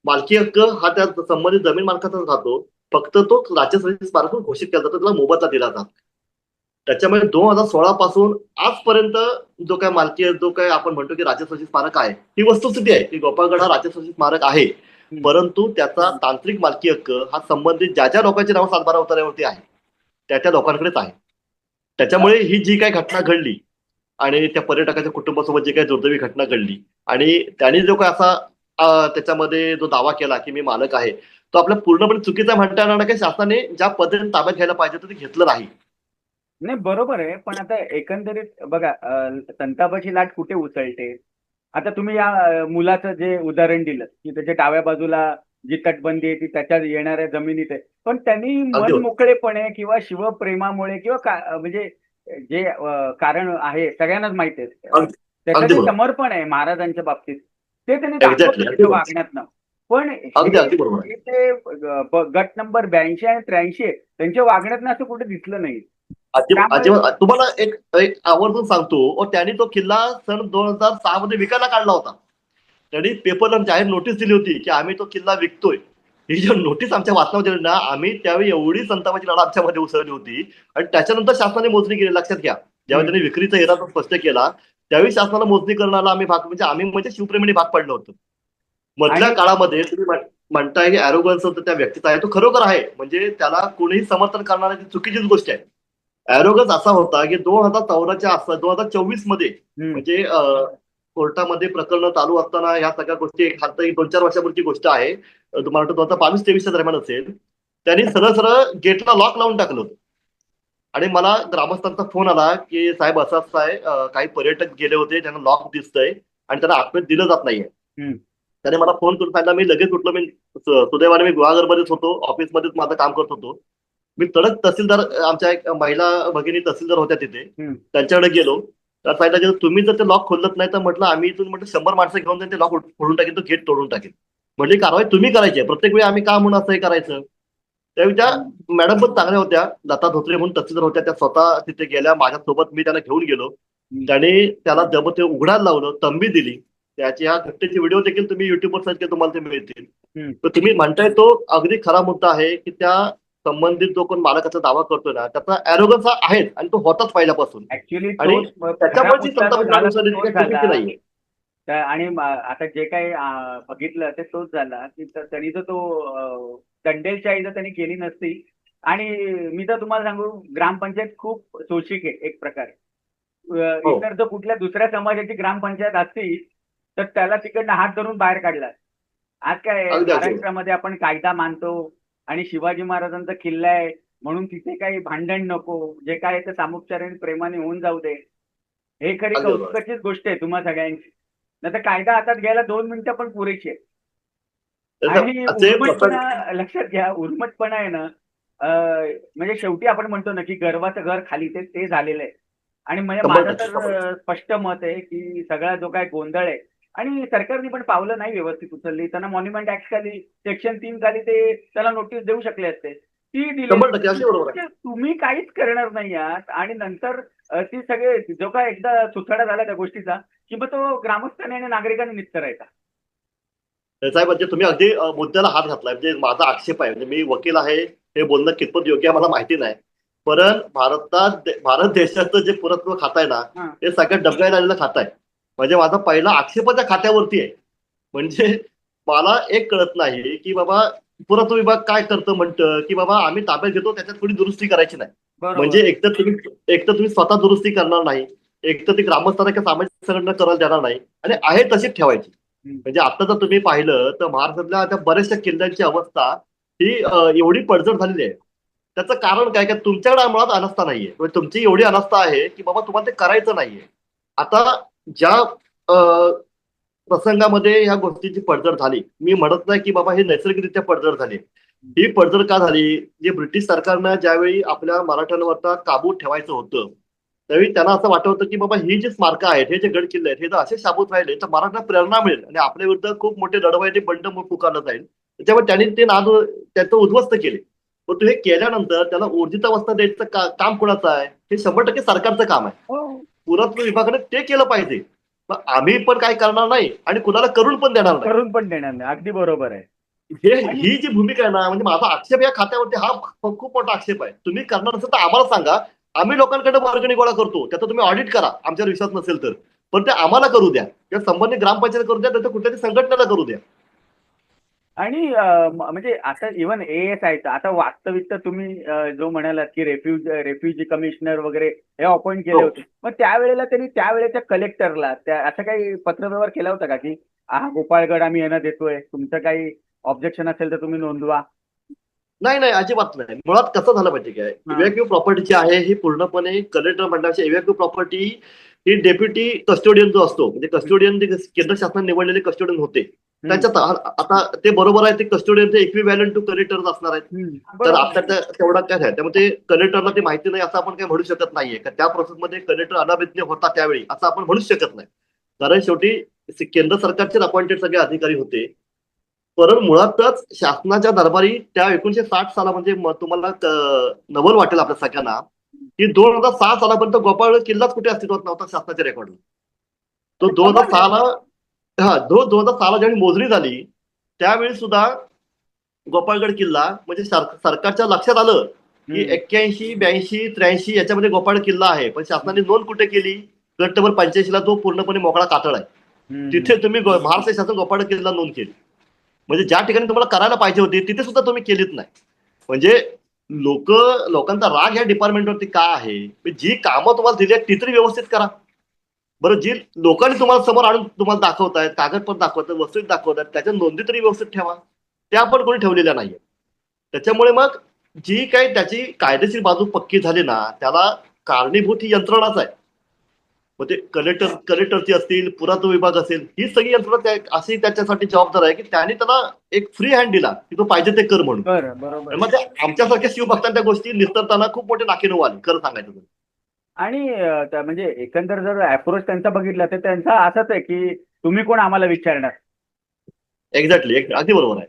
मालकी हक्क हा त्या संबंधित जमीन मालकाचा राहतो, फक्त तो राज्य संरक्षित स्मारक घोषित केला जातो, त्याला मोबदला दिला जातो. त्याच्यामध्ये 2016 पासून आजपर्यंत जो काय मालकी, जो काय आपण म्हणतो की राज्य संरक्षित स्मारक आहे, ही वस्तुस्थिती आहे की गोपाळगड हा राज्य संरक्षित स्मारक आहे. परंतु त्याचा तांत्रिक मालकी हक्क हा संबंधित ज्या ज्या लोकांचे नाव 7/12 उतार्यावरती आहे त्या त्या लोकांकडेच आहे. त्याच्यामुळे ही जी काही घटना घडली आणि त्या पर्यटकाच्या कुटुंबासोबत जी काही दुर्दैवी घटना घडली आणि त्यांनी जो काय असा त्याच्यामध्ये जो दावा केला की मी मालक आहे, तो आपल्या पूर्णपणे चुकीचा म्हणता येणार नाही की शासनाने ज्या पद्धतीने ताब्यात घ्यायला पाहिजे तर ते घेतलं नाही. नाही, बरोबर आहे. पण आता एकंदरीत बघा, संतापाची लाट कुठे उसळते. आता तुम्ही या मुलाचं जे उदाहरण दिलं की त्याच्या डाव्या बाजूला जी तटबंदी आहे ती त्याच्या येणाऱ्या जमिनीत आहे, पण त्यांनी अगदी मन मोकळेपणे किंवा शिवप्रेमामुळे किंवा म्हणजे जे कारण आहे सगळ्यांनाच माहिती आहे, त्याचं अगदी जे बरोबर. समर्पण आहे महाराजांच्या बाबतीत ते त्यांनी दाखवलं एक्झॅक्टली, अगदी त्याच्या बरोबर. वागण्यातनं. पण अगदी बरोबर. हे ते गट नंबर 82 आणि 83 त्यांच्या वागण्यातनं असं कुठे दिसलं नाही. अजिबात. तुम्हाला एक एक आवर्जून सांगतो, त्यांनी तो किल्ला सन 2006 मध्ये विकायला काढला होता. त्यांनी पेपरला जाहीर नोटीस दिली होती की आम्ही तो किल्ला विकतोय. ही जी नोटीस आमच्या वाचनामध्ये दिली ना, आम्ही त्यावेळी एवढी संतापाची लढा आमच्यामध्ये उसळली होती. आणि त्याच्यानंतर शासनाने मोजणी केली. लक्षात घ्या, जेव्हा त्यांनी विक्रीचा इरादा स्पष्ट केला त्यावेळी शासनाला मोजणी करण्याला आम्ही शिवप्रेमीने भाग पडलो होतो. मधल्या काळामध्ये तुम्ही म्हणताय की ॲरोगन्स त्या व्यक्तीचा आहे, तो खरोखर आहे. म्हणजे त्याला कोणीही समर्थन करणारी चुकीचीच गोष्ट आहे. ॲरोगन्स असा होता की 2014च्या आसपास 2024 मध्ये म्हणजे कोर्टामध्ये प्रकरण चालू असताना ह्या सगळ्या गोष्टी आता 2-4 वर्षापूर्वीची गोष्ट आहे. तुम्हाला वाटतं 2022-23च्या दरम्यान असेल. त्यांनी सरळ सरळ गेटला लॉक लावून टाकलं होतं. आणि मला ग्रामस्थांचा फोन आला की साहेब असं असं आहे, काही पर्यटक गेले होते, त्यांना लॉक दिसतंय आणि त्यांना आतमध्ये दिलं जात नाहीये. त्याने मला फोन करून सांगितलं. मी लगेच उठलो. मी सुदैवाने मी गुहागरमध्येच होतो, ऑफिसमध्येच माझं काम करत होतो. मी तडक तहसीलदार, आमच्या एक महिला भगिनी तहसीलदार होत्या तिथे, त्यांच्याकडे गेलो. त्या सांगितलं तुम्ही जर ते लॉक खोलत नाही तर म्हटलं आम्ही इथून 100 माणसं घेऊन जाईल, ते लॉक फोडून टाकेल, तो गेट तोडून टाकेल. म्हटली कारवाई तुम्ही करायची आहे, प्रत्येक वेळी आम्ही का म्हणून असं हे करायचं. त्यावेळी त्या मॅडम पण चांगल्या होत्या, लता धोत्रे म्हणून तहसीलदार होत्या, त्या स्वतः तिथे गेल्या माझ्यासोबत. मी त्यांना घेऊन गेलो. त्याने त्याला जब ते उघडायला लावलं, तंबी दिली. त्याची ह्या घटनेचे व्हिडिओ देखील तुम्ही युट्यूबवर सर्च केले तुम्हाला ते मिळतील. तर तुम्ही म्हणताय तो अगदी खरा मुद्दा आहे की त्या संबंधित जो कोण मालकाचा दावा करतोय ना त्याचा ॲरोगन्स हा आहेच आणि तो होताच पहिल्यापासून. ऍक्च्युली आणि तोच खरा त्याच्यामुळे जी मुद्दा सत्ता जो झाला विभागानुसार तो काही तोच झाला. चुकीची नाहीये. आणि आता जे काही बघितलं ते तोच झाला की त्यांनी तर तो दंडेलशाही जर त्यांनी केली नसती. आणि मी तर तुम्हाला सांगू, ग्रामपंचायत खूप शोषिक आहे एक प्रकारे. हो, इतर जर कुठल्या दुसऱ्या समाजाची ग्रामपंचायत असती तर त्याला तिकडनं हात धरून बाहेर काढला. आज काय अगदी अगदी. महाराष्ट्रामध्ये आपण कायदा मानतो आणि शिवाजी महाराजांचा किल्ला आहे म्हणून तिथे काही भांडण नको, जे काय आहे ते सामुपचाराने प्रेमाने होऊन जाऊ दे. हे खरी अगदी बरोबर. कौतुकाचीच गोष्ट आहे तुम्हा सगळ्यांची. नाही तर कायदा हातात घ्यायला 2 मिनिटं पण पुरेशी आहे. तसं आणि असे प्रसंग. उर्मटपणा लक्षात घ्या, उर्मटपणा आहे ना. म्हणजे शेवटी आपण म्हणतो ना की गर्वाचं घर खाली ते ते झालेलं आहे. आणि म्हणजे माझं 100% तर 100%. स्पष्ट मत आहे की सगळा जो काय गोंधळ आहे आणि सरकारने पण पावलं नाही व्यवस्थित उचलली. त्यांना मॉन्युमेंट ऍक्ट खाली सेक्शन 3 खाली ते त्याला नोटीस देऊ शकले असते, ती दिलेली 100% नाही. अगदी बरोबर आहे. म्हणजे तुम्ही काहीच करणार नाही आहात आणि नंतर ती सगळे जो काय एकदा सुथडा झाला त्या गोष्टीचा की मग तो ग्रामस्थांनी आणि नागरिकांनी निस्तरायचा. साहेब म्हणजे तुम्ही अगदी मुद्द्याला हात घातलाय. म्हणजे माझा आक्षेप आहे, म्हणजे मी वकील आहे, हे बोलणं कितपत योग्य आहे मला माहिती नाही. पण भारत देशाचं जे पुरातत्व खातं आहे ना, हा. ते सगळ्यात डबघाईला आलेलं खातं आहे. म्हणजे माझा पहिला आक्षेप त्या खात्यावरती आहे. म्हणजे मला एक कळत नाही की बाबा पुरातत्व विभाग काय करतं, म्हणतं की बाबा आम्ही ताब्यात घेतो, त्याच्यात थोडी दुरुस्ती करायची नाही. बरोबर. म्हणजे एक तर तुम्ही स्वतः दुरुस्ती करणार नाही, एक तर ती ग्रामस्थांना किंवा सामाजिक संघटना करायला देणार नाही आणि आहे तशीच ठेवायची. हम्म. म्हणजे आता जर तुम्ही पाहिलं तर महाराष्ट्रातल्या त्या बऱ्याचशा किल्ल्यांची अवस्था ही एवढी पडझड झालेली आहे. त्याचं कारण काय, का तुमच्याकडे मुळात अनास्था नाहीये. म्हणजे तुमची एवढी अनास्था आहे की बाबा तुम्हाला ते करायचं नाहीये. आता ज्या प्रसंगामध्ये ह्या गोष्टीची पडझड झाली, मी म्हणत नाही की बाबा हे नैसर्गिकरित्या पडझड झाली. ही पडझड का झाली, जे ब्रिटिश सरकारनं ज्यावेळी आपल्या मराठ्यांवरचा काबू ठेवायचं होतं त्यावेळी त्यांना असं वाटत होतं की बाबा ही जी स्मारकं आहेत, हे जे गड किल्ले आहेत, हे जर असे शाबूत राहिले तर मराठ्यांना प्रेरणा मिळेल आणि आपल्या विरुद्ध खूप मोठे लढवयचे बंड पुकारलं जाईल. त्याच्यामुळे त्यांनी ते नाद त्याचं उद्ध्वस्त केले. पण तू हे केल्यानंतर त्याला ऊर्जितावस्था द्यायचं काम कोणाचं आहे, हे 100% सरकारचं काम आहे. हो. पुरातत्व विभागाने ते केलं पाहिजे. मग आम्ही पण काय करणार नाही आणि कुणाला करून पण देणार नाही. करून पण देणार नाही. अगदी बरोबर आहे. आणि ही जी भूमिका आहे ना, म्हणजे माझा आक्षेप या खात्यावरती हा खूप मोठा आक्षेप आहे. तुम्ही करणार असेल तर आम्हाला सांगा. आम्ही लोकांकडे वर्गणी गोळा करतो, त्याचा तुम्ही ऑडिट करा आमच्यावर विश्वास नसेल तर. पण ते आम्हाला करू द्या किंवा संबंधित ग्रामपंचायत करू द्या, त्याच्या कुठल्याही संघटनेला करू द्या. आणि म्हणजे आता इव्हन एएस आहे आता वास्तविक तर तुम्ही जो म्हणालात की रेफ्युजी कमिशनर वगैरे हे अपॉइंट केले हो. होते. मग त्यावेळेला त्यांनी त्यावेळेच्या कलेक्टरला त्या असं काही पत्रव्यवहार केला होता का की हा गोपाळगड आम्ही यांना देतोय, तुमचं काही ऑब्जेक्शन असेल तर तुम्ही नोंदवा. नाही नाही, अजिबात नाही. मुळात कसं झालं माहिती काय, हा. इव्हॅक्यू प्रॉपर्टी जी आहे ही पूर्णपणे कलेक्टर मंडळाची इव्हॅक्यू प्रॉपर्टी ही डेप्युटी कस्टोडियन जो असतो, म्हणजे कस्टोडियन जे केंद्र शासनाने निवडलेले कस्टोडियन होते त्याच्यात आता ते बरोबर आहे, ते कस्टोडियनचे इक्विव्हॅलंट टू कलेक्टर असणार आहेत. तर बरोबर. आपल्या तेवढा काय आहे, त्यामुळे ते कलेक्टरला ती माहिती नाही असं आपण काही म्हणू शकत नाहीये. का त्या प्रोसेसमध्ये कलेक्टर अनाभिज्ञ होता त्यावेळी असं आपण म्हणूच शकत नाही. कारण शेवटी केंद्र सरकारचे अपॉइंटेड सगळे अधिकारी होते. परंतु मुळातच शासनाच्या दरबारी त्या 1960 साला म्हणजे तुम्हाला नवल वाटेल आपल्या सगळ्यांना की 2006 सालापर्यंत गोपाळगड किल्लाच कुठे अस्तित्वात नव्हता शासनाच्या रेकॉर्डला. तो आणि कमाल 2006ला, हा 2006ला ज्यावेळी मोजणी झाली त्यावेळी सुद्धा गोपाळगड किल्ला म्हणजे सरकारच्या लक्षात आलं की आहे. 81, 82, 83 याच्यामध्ये गोपाळ किल्ला आहे, पण शासनाने नोंद कुठे केली, गट नंबर 85ला जो पूर्णपणे मोकळा कातळ आहे तिथे तुम्ही महाराष्ट्र शासन गोपाळ किल्ला नोंद केली. म्हणजे ज्या ठिकाणी तुम्हाला करायला पाहिजे होती तिथे सुद्धा तुम्ही केलीच नाही. म्हणजे लोकांचा राग ह्या डिपार्टमेंटवरती का आहे, जी कामं तुम्हाला दिली आहेत ती तरी व्यवस्थित करा. बरं, जी लोकांनी तुम्हाला समोर आणून तुम्हाला दाखवतायत, कागदपत्र दाखवतात, वस्तू दाखवतात, त्याच्या नोंदी तरी व्यवस्थित ठेवा. त्या पण कोणी ठेवलेल्या नाहीये. त्याच्यामुळे मग जी काही त्याची कायदेशीर बाजू पक्की झाली ना, त्याला कारणीभूत ही यंत्रणाच आहे. मग ते कलेक्टरची असतील, पुरातत्व विभाग असेल, ही सगळी यंत्रणा अशी त्याच्यासाठी जबाबदार आहे की त्याने त्याला एक फ्री हँड दिला की तो पाहिजे ते कर म्हणून. बरोबर. मग आमच्यासारख्या शिवभक्तांना त्या गोष्टी निस्तरताना खूप मोठे नाकी आली, खरं सांगायचं तर. आणि म्हणजे एकंदर जर अप्रोच त्यांचा बघितला तर त्यांचा असाच आहे की तुम्ही कोण आम्हाला विचारणार. एक्झॅक्टली, अगदी बरोबर आहे.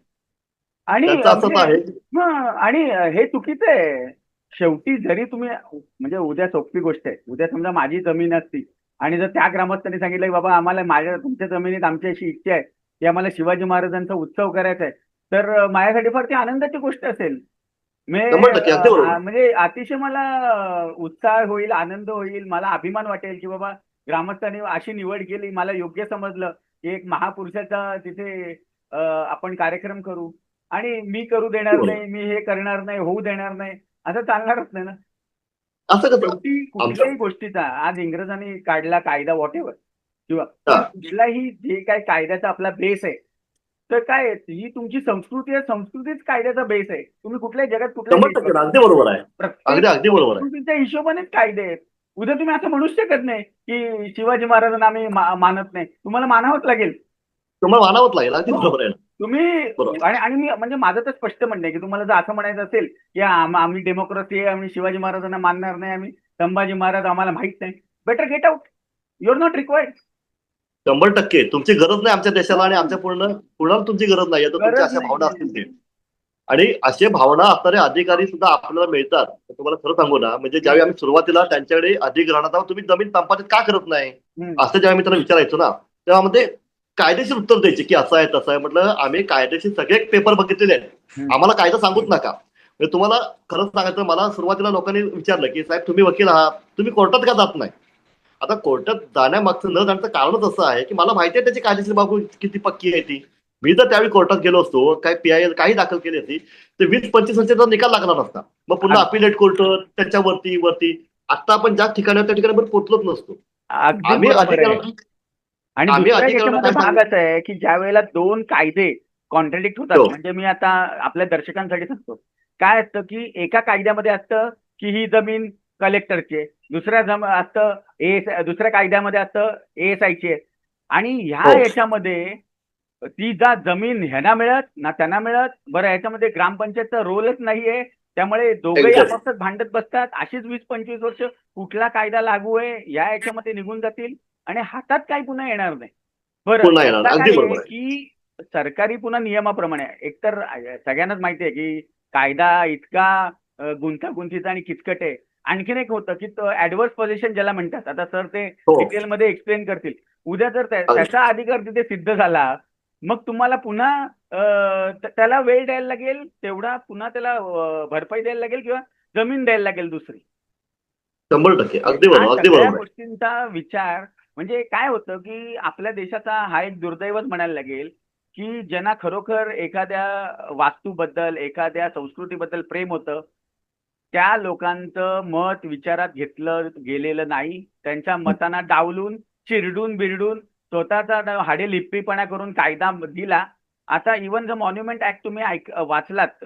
आणि त्यांचं असंच म्हणजे आहे. आणि हे चुकीचं आहे. शेवटी जरी तुम्ही म्हणजे उद्या सोपी गोष्ट आहे, उद्या समजा माझी जमीन असती आणि जर त्या ग्रामस्थांनी सांगितलं की बाबा आम्हाला तुमच्या जमिनीत आमची अशी इच्छा आहे की आम्हाला शिवाजी महाराजांचा उत्सव करायचा आहे, तर माझ्यासाठी फार ती आनंदाची गोष्ट असेल. 100% अगदी बरोबर. म्हणजे अतिशय मला उत्साह होईल, आनंद होईल, मला अभिमान वाटेल की बाबा ग्रामस्थांनी अशी निवड केली. मला योग्य समजलं की एक महापुरुषाचा तिथे आपण कार्यक्रम करू आणि मी करू अगदी देणार बरोबर. नाही, मी हे करणार नाही, होऊ देणार नाही, असं चालणारच नाही ना. असं कसं शेवटी आमच्या कुठल्याही गोष्टीचा आज इंग्रजांनी काढला कायदा व्हॉटेव्हर किंवा हा, पण कुठलाही जे काय कायद्याचा आपला बेस आहे, तर काय आहे, ही तुमची संस्कृती आहे, संस्कृतीच कायद्याचा बेस आहे. तुम्ही कुठल्याही जगात कुठल्याही शंभर देशात टक्के अगदी बरोबर आहे. प्रत्येक अगदी बरोबर आहे. संस्कृतीच्या हिशोबानेच कायदे आहेत. उद्या तुम्ही असं म्हणूच शकत नाही की शिवाजी महाराजांना आम्ही मानत नाही. तुम्हाला मानावंच लागेल. तुम्हाला मानावंच लागेल. अगदी हो. बरोबर आहे ना. तुम्ही बरोबर. आणि आणि मी म्हणजे माझं तर स्पष्ट म्हणणं आहे की तुम्हाला जर असं म्हणायचं असेल की आम्ही डेमोक्रेसी आहे, आम्ही शिवाजी महाराजांना मानणार नाही, आम्ही संभाजी महाराज आम्हाला माहित नाही, better get out. You are not required. 100% तुमची गरज नाही आमच्या देशाला आणि आमच्या पूर्ण तुमची गरज नाही. तर तुमच्या गरज अशा भावना असतील ते. नाही. आणि असे भावना असणारे अधिकारी सुद्धा आपल्याला मिळतात. तर तुम्हाला खरं सांगू ना, म्हणजे ज्यावेळी आम्ही सुरुवातीला त्यांच्याकडे अधिग्रहणात आहोत, तुम्ही जमीन संपादित का करत नाही हम्म. असं जेव्हा मी त्यांना विचारायचो ना, तेव्हा मध्ये कायदेशीर उत्तर द्यायचे की असं आहे तसं आहे. म्हटलं आम्ही कायदेशीर सगळे पेपर बघितलेले आहेत, हम्म. आम्हाला कायदा सांगूच नका. म्हणजे तुम्हाला खरंच सांगायचं, मला सुरुवातीला लोकांनी विचारलं की साहेब तुम्ही वकील आहात, तुम्ही कोर्टात का जात नाही. आता कोर्टात जाण्यामागचं न जाण्याचं कारणच असं आहे की मला माहिती आहे त्याची कायदेशीर बाबू किती पक्की आहे ती. मी जर त्यावेळी कोर्टात गेलो असतो, काय PIL काही दाखल केली असती, तर 20-25 वर्षाचा निकाल लागला नसता. मग पुन्हा अग- अपिलेट कोर्ट, त्याच्यावरती वरती आता आपण ज्या ठिकाणी आहोत, त्या ठिकाणी आपण पोहोचलोच नसतो. अगदी आम्ही बरोबर आहे. अधिकरण आणि आम्ही दुसऱ्या अधिकरण याच्यामध्ये काय भाग सांगितलं. असा आहे की ज्या वेळेला दोन कायदे कॉन्ट्रडिक्ट होतात, हो म्हणजे मी आता आपल्या दर्शकांसाठी सांगतो. काय असतं की एका कायद्यामध्ये असतं की ही जमीन कलेक्टरची आहे, असतं दुसऱ्या कायद्यामध्ये असतं ASI ची आहे. आणि ह्या हो याच्यामध्ये ती जा जमीन ह्यांना मिळत ना त्यांना मिळत. बरं, ह्याच्यामध्ये ग्रामपंचायतचा रोलच नाहीये, त्यामुळे दोघंही एक्झॅक्ट. आपापसात भांडत बसतात. अशीच 20-25 वर्ष कुठला कायदा लागू आहे या याच्यामध्ये निघून जातील आणि हातात काही पुन्हा येणार नाही. बरं, पुन्हा येणार याचा अगदी काय आहे बरोबर आहे. की सरकारी पुन्हा नियमाप्रमाणे आहे. एकतर सगळ्यांनाच माहिती आहे की कायदा इतका गुंतागुंतीचा आणि किचकट आहे. आणखीन एक होतं की ऍडव्हर्स पोझिशन ज्याला म्हणतात, आता सर ते हो डिटेलमध्ये एक्सप्लेन करतील. उद्या जर अगदी. त्याचा अधिकार तिथे सिद्ध झाला, मग तुम्हाला पुन्हा त्याला वेळ द्यायला लागेल, तेवढा पुन्हा त्याला भरपाई द्यायला लागेल किंवा जमीन द्यायला लागेल दुसरी. 100% अगदी ह्या बरोबर. अगदी सगळ्या बरोबर आहे. गोष्टींचा विचार म्हणजे काय होतं की आपल्या देशाचा हा एक दुर्दैवच म्हणायला लागेल की ज्यांना खरोखर एखाद्या वास्तूबद्दल, एखाद्या संस्कृतीबद्दल प्रेम होतं, त्या लोकांचं मत विचारात घेतलं गेलेलं नाही. त्यांच्या मतांना डावलून, चिरडून बिरडून स्वतःचा हाडेलिप्पीपणा करून कायदा दिला. आता इव्हन जर मॉन्युमेंट ऍक्ट तुम्ही वाचलात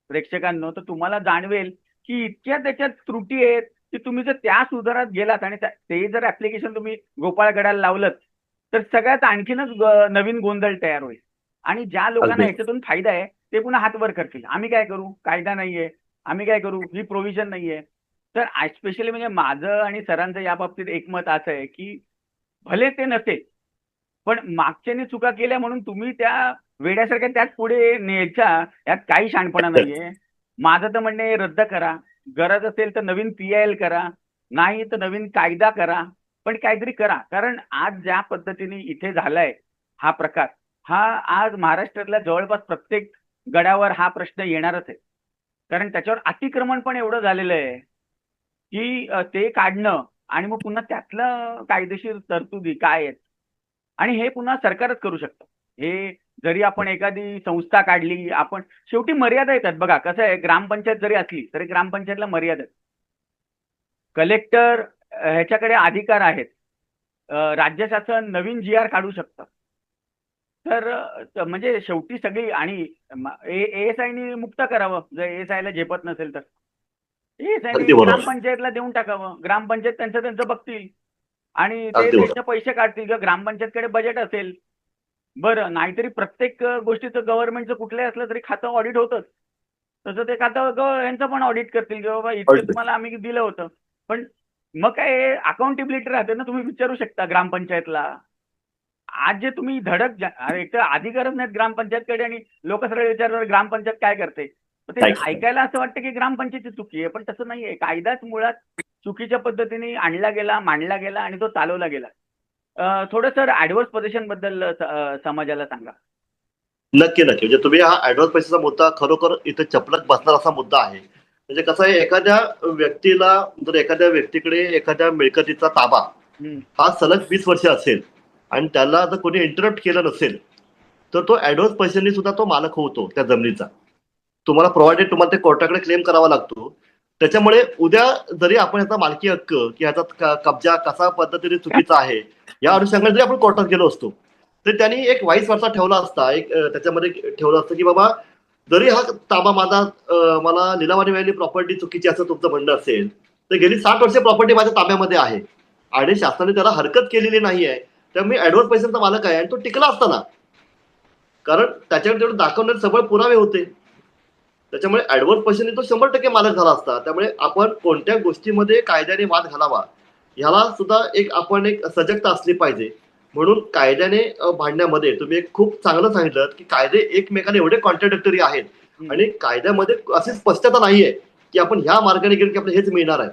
प्रेक्षकांनो, तर तुम्हाला जाणवेल की इतक्या त्याच्यात त्रुटी आहेत की तुम्ही जर त्या सुधारात गेलात आणि ते जर ऍप्लिकेशन तुम्ही गोपाळगडाला लावलं, तर सगळ्यात आणखीनच नवीन गोंधळ तयार होईल. आणि ज्या लोकांना अगदी ह्याच्यातून फायदा आहे ते पुन्हा हात वर करतील. आम्ही काय करू, कायदा नाहीये, आम्ही काय करू, ही प्रोव्हिजन नाहीये. तर स्पेशली म्हणजे माझं आणि सरांचं या बाबतीत एकमत असं आहे की भले ते नसेल, पण मागच्याने चुका केल्या म्हणून तुम्ही त्या वेड्यासारख्या त्यात पुढे न्यायच्या, यात काही शहाणपणा नाहीये. माझं तर म्हणणं आहे, रद्द करा. गरज असेल तर नवीन PIL करा, नाही तर नवीन कायदा करा, पण काहीतरी करा. कारण आज ज्या पद्धतीने इथे झालाय हा प्रकार, हा आज महाराष्ट्रातल्या जवळपास प्रत्येक गडावर हा प्रश्न येणारच आहे. कारण त्याच्यावर अतिक्रमण पण एवढं झालेलं आहे की ते काढणं आणि मग पुन्हा त्यातलं कायदेशीर तरतुदी काय आहेत, आणि हे पुन्हा सरकारच करू शकतं. हे जरी आपण एखादी संस्था काढली, आपण शेवटी मर्यादा येतात. बघा कसं आहे, ग्रामपंचायत जरी असली तरी ग्रामपंचायतला मर्यादा आहेत. कलेक्टर ह्याच्याकडे अधिकार आहेत. राज्य शासन नवीन GR काढू शकतं. तर म्हणजे शेवटी सगळी आणि ASIनी मुक्त करावं जर ASI ला झेपत नसेल तर. ASIनी अगदी बरोबर. ग्रामपंचायतला देऊन टाकावं, ग्रामपंचायत त्यांचं त्यांचं बघतील आणि ते अगदी बरोबर. त्यांचे पैसे काढतील किंवा ग्रामपंचायतकडे बजेट असेल. बरं, नाहीतरी प्रत्येक गोष्टीचं गव्हर्नमेंटचं कुठलंही असलं तरी खातं ऑडिट होतंच. तसं ते खातं यांचं पण ऑडिट करतील की बाबा इतकं अगदी. तुम्हाला आम्ही दिलं होतं. पण मग काय अकाउंटेबिलिटी राहते ना, तुम्ही विचारू शकता ग्रामपंचायतला. आज जे तुम्ही अरे एक तर अधिकारच नाहीत ग्रामपंचायतकडे आणि लोक सरळ विचारतात ग्रामपंचायत काय करते. तर ते काय ऐकायला असं वाटतं की ग्रामपंचायतची चुकी आहे, पण तसं नाहीये. कायदाच मुळात चुकीच्या पद्धतीने आणला गेला, मांडला गेला आणि तो चालवला गेला. थोडं सर ऍडव्हर्स पोझिशन बद्दल समाजाला सांगा. नक्की नक्की म्हणजे तुम्ही हा ऍडव्हान्स पैशाचा मुद्दा खरोखर इथे चपलक बसणार असा मुद्दा आहे. म्हणजे कसं आहे, एखाद्या व्यक्तीला जर एखाद्या व्यक्तीकडे एखाद्या मिळकतीचा ताबा हम्म. हा सलग 20 वर्ष असेल आणि त्याला जर कोणी इंटरप्ट केलं नसेल, तर तो ऍडव्हान्स पैशांनी सुद्धा तो मालक होतो त्या जमिनीचा. तुम्हाला प्रोव्हायडेड तुम्हाला ते कोर्टाकडे क्लेम करावा लागतो. त्याच्यामुळे उद्या जरी आपण याचा मालकी हक्क की ह्याचा कब्जा कसा पद्धतीने चुकीचा आहे या अनुषंगाने जरी आपण कोर्टात गेलो असतो, तर त्यांनी एक वाईस वर्षा ठेवला असता, एक त्याच्यामध्ये ठेवलं असतं की बाबा जरी हा ताबा माझा मला लिलावाने मिळालेली प्रॉपर्टी चुकीची असं तुमचं म्हणणं असेल, तर गेली 60 वर्ष प्रॉपर्टी माझ्या ताब्यामध्ये आहे आणि शासनाने त्याला हरकत केलेली नाही आहे, तर मी ऍडव्हान्स पैशांचा मालक आहे आणि तो टिकला असताना, कारण त्याच्याकडे तेवढे दाखवणारे सबळ पुरावे होते. त्याच्यामुळे ऍडव्हान्स पैशांनी तो 100% मालक झाला असता. त्यामुळे आपण कोणत्या गोष्टीमध्ये कायद्याने वाद घालावा ह्याला सुद्धा आपण एक सजगता असली पाहिजे. म्हणून कायद्याने भांडण्यामध्ये तुम्ही एक खूप चांगलं सांगितलं की कायदे एकमेकांना एवढे कॉन्ट्रडिक्टरी आहेत आणि कायद्यामध्ये अशी स्पष्टता नाहीये की आपण ह्या मार्गाने गेलो की आपल्याला हेच मिळणार आहे.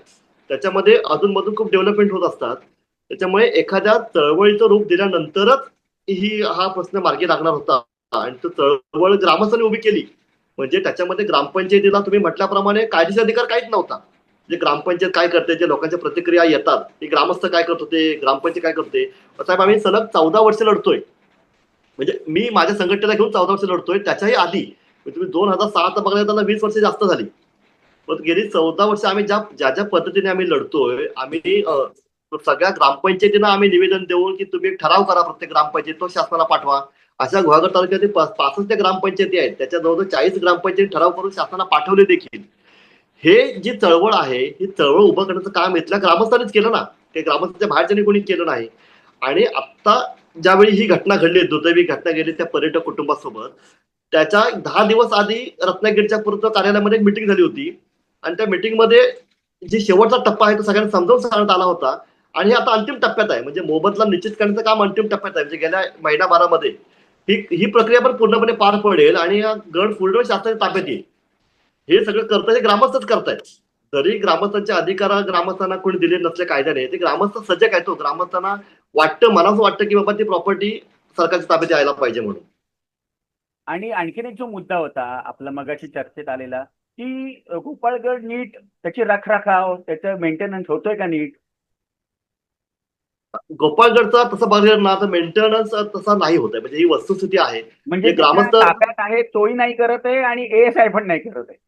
त्याच्यामध्ये अधूनमधून खूप डेव्हलपमेंट होत असतात. त्याच्यामुळे एखाद्या चळवळीचं रूप दिल्यानंतरच हा प्रश्न मार्गी लागणार होता आणि तो चळवळ ग्रामस्थांनी उभी केली. म्हणजे त्याच्यामध्ये ग्रामपंचायतीला तुम्ही म्हटल्याप्रमाणे कायदेशीर अधिकार काहीच नव्हता. जे ग्रामपंचायत काय करते, जे लोकांच्या प्रतिक्रिया येतात, ते ग्रामस्थ काय करत होते, ग्रामपंचायत काय करते. साहेब आम्ही सलग 14 वर्ष लढतोय. म्हणजे मी माझ्या संघटनेला घेऊन 14 वर्ष लढतोय. त्याच्याही आधी तुम्ही 2006 बघायला त्याला 20 वर्ष जास्त झाली. पण गेली 14 वर्ष आम्ही ज्या ज्या ज्या पद्धतीने आम्ही लढतोय, आम्ही सगळ्या ग्रामपंचायतींना आम्ही निवेदन देऊन की तुम्ही एक ठराव करा, प्रत्येक ग्रामपंचायत तो शासनाला पाठवा. अशा गुहागर तालुक्यातील 65 ग्रामपंचायती आहेत, त्याच्या जवळजवळ 40 ग्रामपंचायती ठराव करून शासनाला पाठवले देखील. हे जी चळवळ आहे, ही चळवळ उभं करण्याचं काम इथल्या ग्रामस्थांनीच केलं ना, ते ग्रामस्थांच्या बाहेरच्यानी कोणी केलं नाही. आणि आता ज्यावेळी ही घटना घडली, दुर्दैवी घटना गेली त्या पर्यटक कुटुंबासोबत, त्याच्या 10 दिवस आधी रत्नागिरीच्या पूर्व कार्यालयामध्ये एक मिटिंग झाली होती आणि त्या मिटिंगमध्ये जी शेवटचा टप्पा आहे तो सगळ्यांना समजावून सांगण्यात आला होता. आणि हे आता अंतिम टप्प्यात आहे, म्हणजे मोबदला निश्चित करण्याचं काम अंतिम टप्प्यात आहे. म्हणजे गेल्या महिनाभरामध्ये ही ही प्रक्रिया पण पूर्णपणे पार पडेल आणि हा गड पूर्ण शासनाच्या ताब्यात येईल. हे सगळं करताय ग्रामस्थच करतायत. जरी ग्रामस्थांचे अधिकार ग्रामस्थांना कोणी दिले नसले कायद्याने, ते ग्रामस्थ सजग आहे. तो ग्रामस्थांना वाटतं, मनाचं वाटतं की बाबा ती प्रॉपर्टी सरकारच्या ताब्यात यायला पाहिजे म्हणून. आणि आणखीन एक जो मुद्दा होता आपला मगाशी चर्चेत आलेला, की गोपाळगड नीट त्याची रखरखाव, त्याचं मेंटेनन्स होतोय का नीट? गोपाळगडचा तसं बघायला ना तर मेंटेनन्स तसा नाही होत आहे. म्हणजे ही वस्तुस्थिती आहे. म्हणजे जे ज्याच्या ग्रामस्थ ताब्यात आहे तोही नाही करत आहे आणि एएसआय पण नाही करत आहे.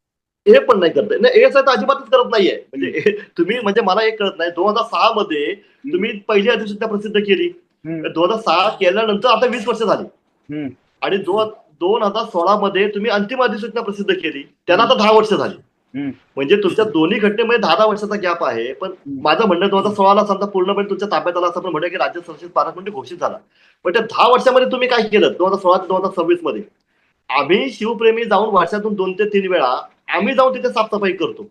हे पण नाही करत नाही, एएसआय तर अजिबातच करत नाहीये. हम्म. म्हणजे तुम्ही म्हणजे मला एक कळत नाही, 2006 मध्ये तुम्ही पहिली अधिसूचना प्रसिद्ध केली. हम्म. 2006 केल्यानंतर आता 20 वर्ष झाली हम्म. आणि 2016 मध्ये तुम्ही अंतिम अधिसूचना प्रसिद्ध केली, त्यांना आता 10 वर्ष झाली. हम्म. म्हणजे तुमच्या दोन्ही घटनेमध्ये 10 वर्षाचा गॅप आहे. पण माझं म्हणणं 2016 समजा पूर्णपणे तुमच्या ताब्यात आला असं आपण म्हणूया की राज्य संरक्षित स्मारक म्हणजे घोषित झाला. पण त्या 10 वर्षामध्ये तुम्ही काय केलं 2016 ते 2026 मध्ये? आम्ही शिवप्रेमी जाऊन वर्षातून 2 ते 3 वेळा आम्ही जाऊन तिथे साफसफाई करतो.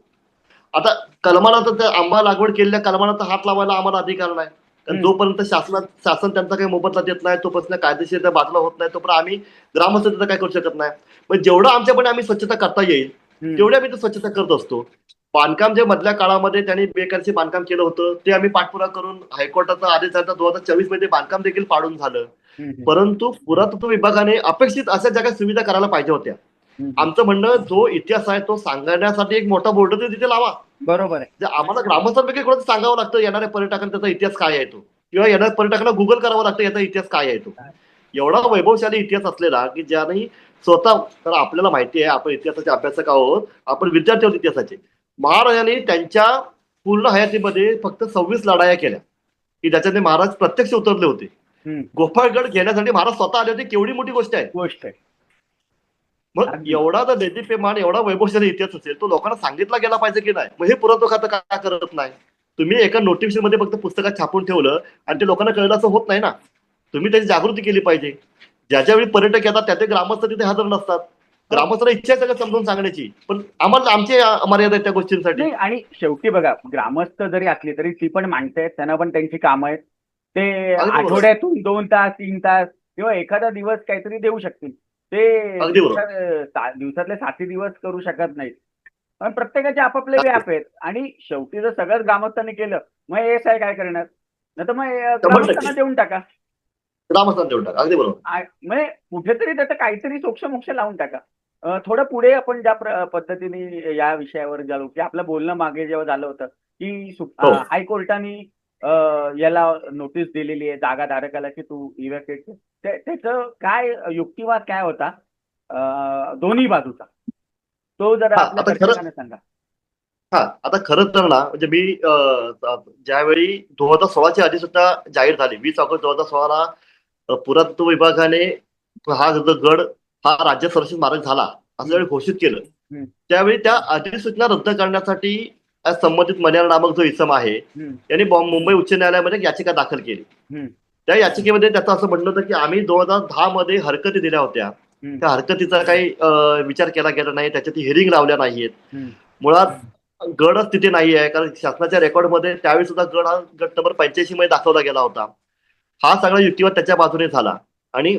आता कलमाला तर आंबा लागवड केलेल्या कलमाला तर हात लावायला आम्हाला अधिकार नाही. कारण जोपर्यंत शासन त्यांचा काही मोबदला देत नाही, तोपर्यंत कायदेशीर बाजूला होत नाही, तोपर्यंत आम्ही ग्रामस्थ तिथं काय करू शकत नाही. पण जेवढं आमच्याकडे आम्ही स्वच्छता करता येईल तेवढी आम्ही स्वच्छता करत असतो. बांधकाम जे मधल्या काळामध्ये त्यांनी बेकारचे बांधकाम केलं होतं ते आम्ही पाठपुरा करून हायकोर्टाचा आदेश झाला 2024 मध्ये बांधकाम देखील पाडून झालं. परंतु पुरातत्व विभागाने अपेक्षित अशा ज्या काही सुविधा करायला पाहिजे होत्या. आमचं म्हणणं जो इतिहास आहे तो सांगण्यासाठी एक मोठा बोर्ड तिथे लावा. बरोबर आहे. जे आम्हाला ग्रामस्थांपैकी कोणाचं सांगावं लागतं येणाऱ्या पर्यटकांना त्याचा इतिहास काय आहे तो, किंवा येणाऱ्या पर्यटकांना गुगल करावं लागतं याचा इतिहास काय आहे तो. एवढा वैभवशाली इतिहास असलेला की ज्याने स्वतः, तर आपल्याला माहिती आहे आपण इतिहासाचे अभ्यासक आहोत, आपण विद्यार्थी आहोत इतिहासाचे. महाराजांनी त्यांच्या पूर्ण हयातीमध्ये फक्त 26 लढाया केल्या की ज्याच्याने महाराज प्रत्यक्ष उतरले होते. गोपाळगड घेण्यासाठी महाराज स्वतः आले होते, केवढी मोठी गोष्ट आहे. मग एवढा जर दैदिप्यमान एवढा वैभवशाली इतिहास असेल तो लोकांना सांगितला गेला पाहिजे की नाही. मग हे पुरातत्व खातं काय करत नाही? तुम्ही एका नोटिफिकेशन मध्ये फक्त पुस्तकात छापून ठेवलं आणि ते लोकांना कळलं असं होत नाही ना. तुम्ही त्याची जागृती केली पाहिजे. ज्याच्या वेळी पर्यटक येतात त्या ते ग्रामस्थ तिथे हजर नसतात. ग्रामस्थांना इच्छा आहे सगळं समजून सांगण्याची, पण आम्हाला आमची मर्यादा आहेत त्या गोष्टींसाठी. आणि शेवटी बघा, ग्रामस्थ जरी असली तरी ती पण माणसं आहेत, त्यांना पण त्यांची कामं आहेत. ते आठवड्यातून 2 तास 3 तास किंवा एखादा दिवस काहीतरी देऊ शकतील. ते दिवसातले 7 दिवस करू शकत नाहीत. पण प्रत्येकाचे आपापले व्याप आहेत आणि शेवटी जर सगळंच ग्रामस्थांनी केलं मग एएसआय काय करणार? नाही तर मग ग्रामस्थांना देऊन टाका. ग्रामस्थांना देऊन टाका. अगदी बरोबर. म्हणजे कुठेतरी त्याचं काहीतरी सोक्षमोक्ष लावून टाका. थोडं पुढे आपण ज्या पद्धतीने या विषयावर झालो की आपलं बोलणं मागे जेव्हा झालं होतं की हो. हायकोर्टाने याला नोटीस दिलेली आहे जागा धारकाला की तू इव्हॅक्युएट त्याचं काय युक्तिवाद काय होता दोन्ही बाजूचा तो जरा हा आपल्या आता खरं दर्शकांना सांगा. हा आता खरं तर ना म्हणजे मी ज्यावेळी 2016ची अधिसूचना जाहीर झाली 20 ऑगस्ट 2016ला पुरातत्व विभागाने हा जो गड हा राज्य संरक्षित स्मारक झाला असं ज्यावेळी घोषित केलं हम्म. त्यावेळी त्या अधिसूचना रद्द करण्यासाठी संबंधित मन्यार नामक जो इसम आहे यांनी मुंबई उच्च न्यायालयामध्ये एक याचिका दाखल केली. त्या याचिकेमध्ये त्याचं असं म्हणलं होतं की आम्ही 2010 मध्ये हरकती दिल्या होत्या. त्या हरकतीचा काही विचार केला गेला नाही, त्याच्यात हिअरिंग लावल्या नाहीयेत. मुळात गडच तिथे नाही आहे कारण शासनाच्या रेकॉर्डमध्ये त्यावेळी सुद्धा गड हा गट नंबर 85 मध्ये दाखवला गेला होता. हा सगळा युक्तिवाद त्याच्या बाजूने झाला आणि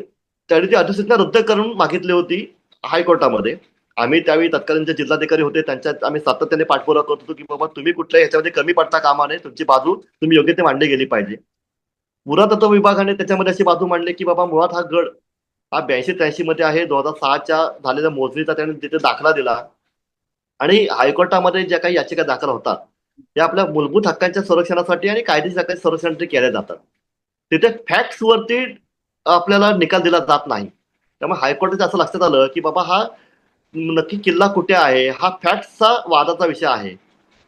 त्याने ती अधिसूचना रद्द करून मागितली होती हायकोर्टामध्ये. आम्ही त्यावेळी तत्कालीन जे जिल्हाधिकारी होते त्यांच्यात आम्ही सातत्याने पाठपुरावा करत होतो की बाबा तुम्ही कुठल्या ह्याच्यामध्ये कमी पडता कामा नये, तुमची बाजू तुम्ही योग्य ते मांडली गेली पाहिजे. पुरातत्व विभागाने त्याच्यामध्ये अशी बाजू मांडली की बाबा मुळात हा गड हा 82-83 मध्ये आहे. 2006च्या झालेल्या मोजणीचा त्याने तिथे दाखला दिला आणि हायकोर्टामध्ये ज्या काही याचिका दाखल होतात त्या आपल्या मूलभूत हक्कांच्या संरक्षणासाठी आणि कायदेशीर हक्कांच्या संरक्षणासाठी केल्या जातात. तिथे फॅक्ट्स वरती आपल्याला निकाल दिला जात नाही. त्यामुळे हायकोर्टाचं असं लक्षात आलं की बाबा हा नक्की किल्ला कुठे आहे हा फॅक्टचा वादाचा विषय आहे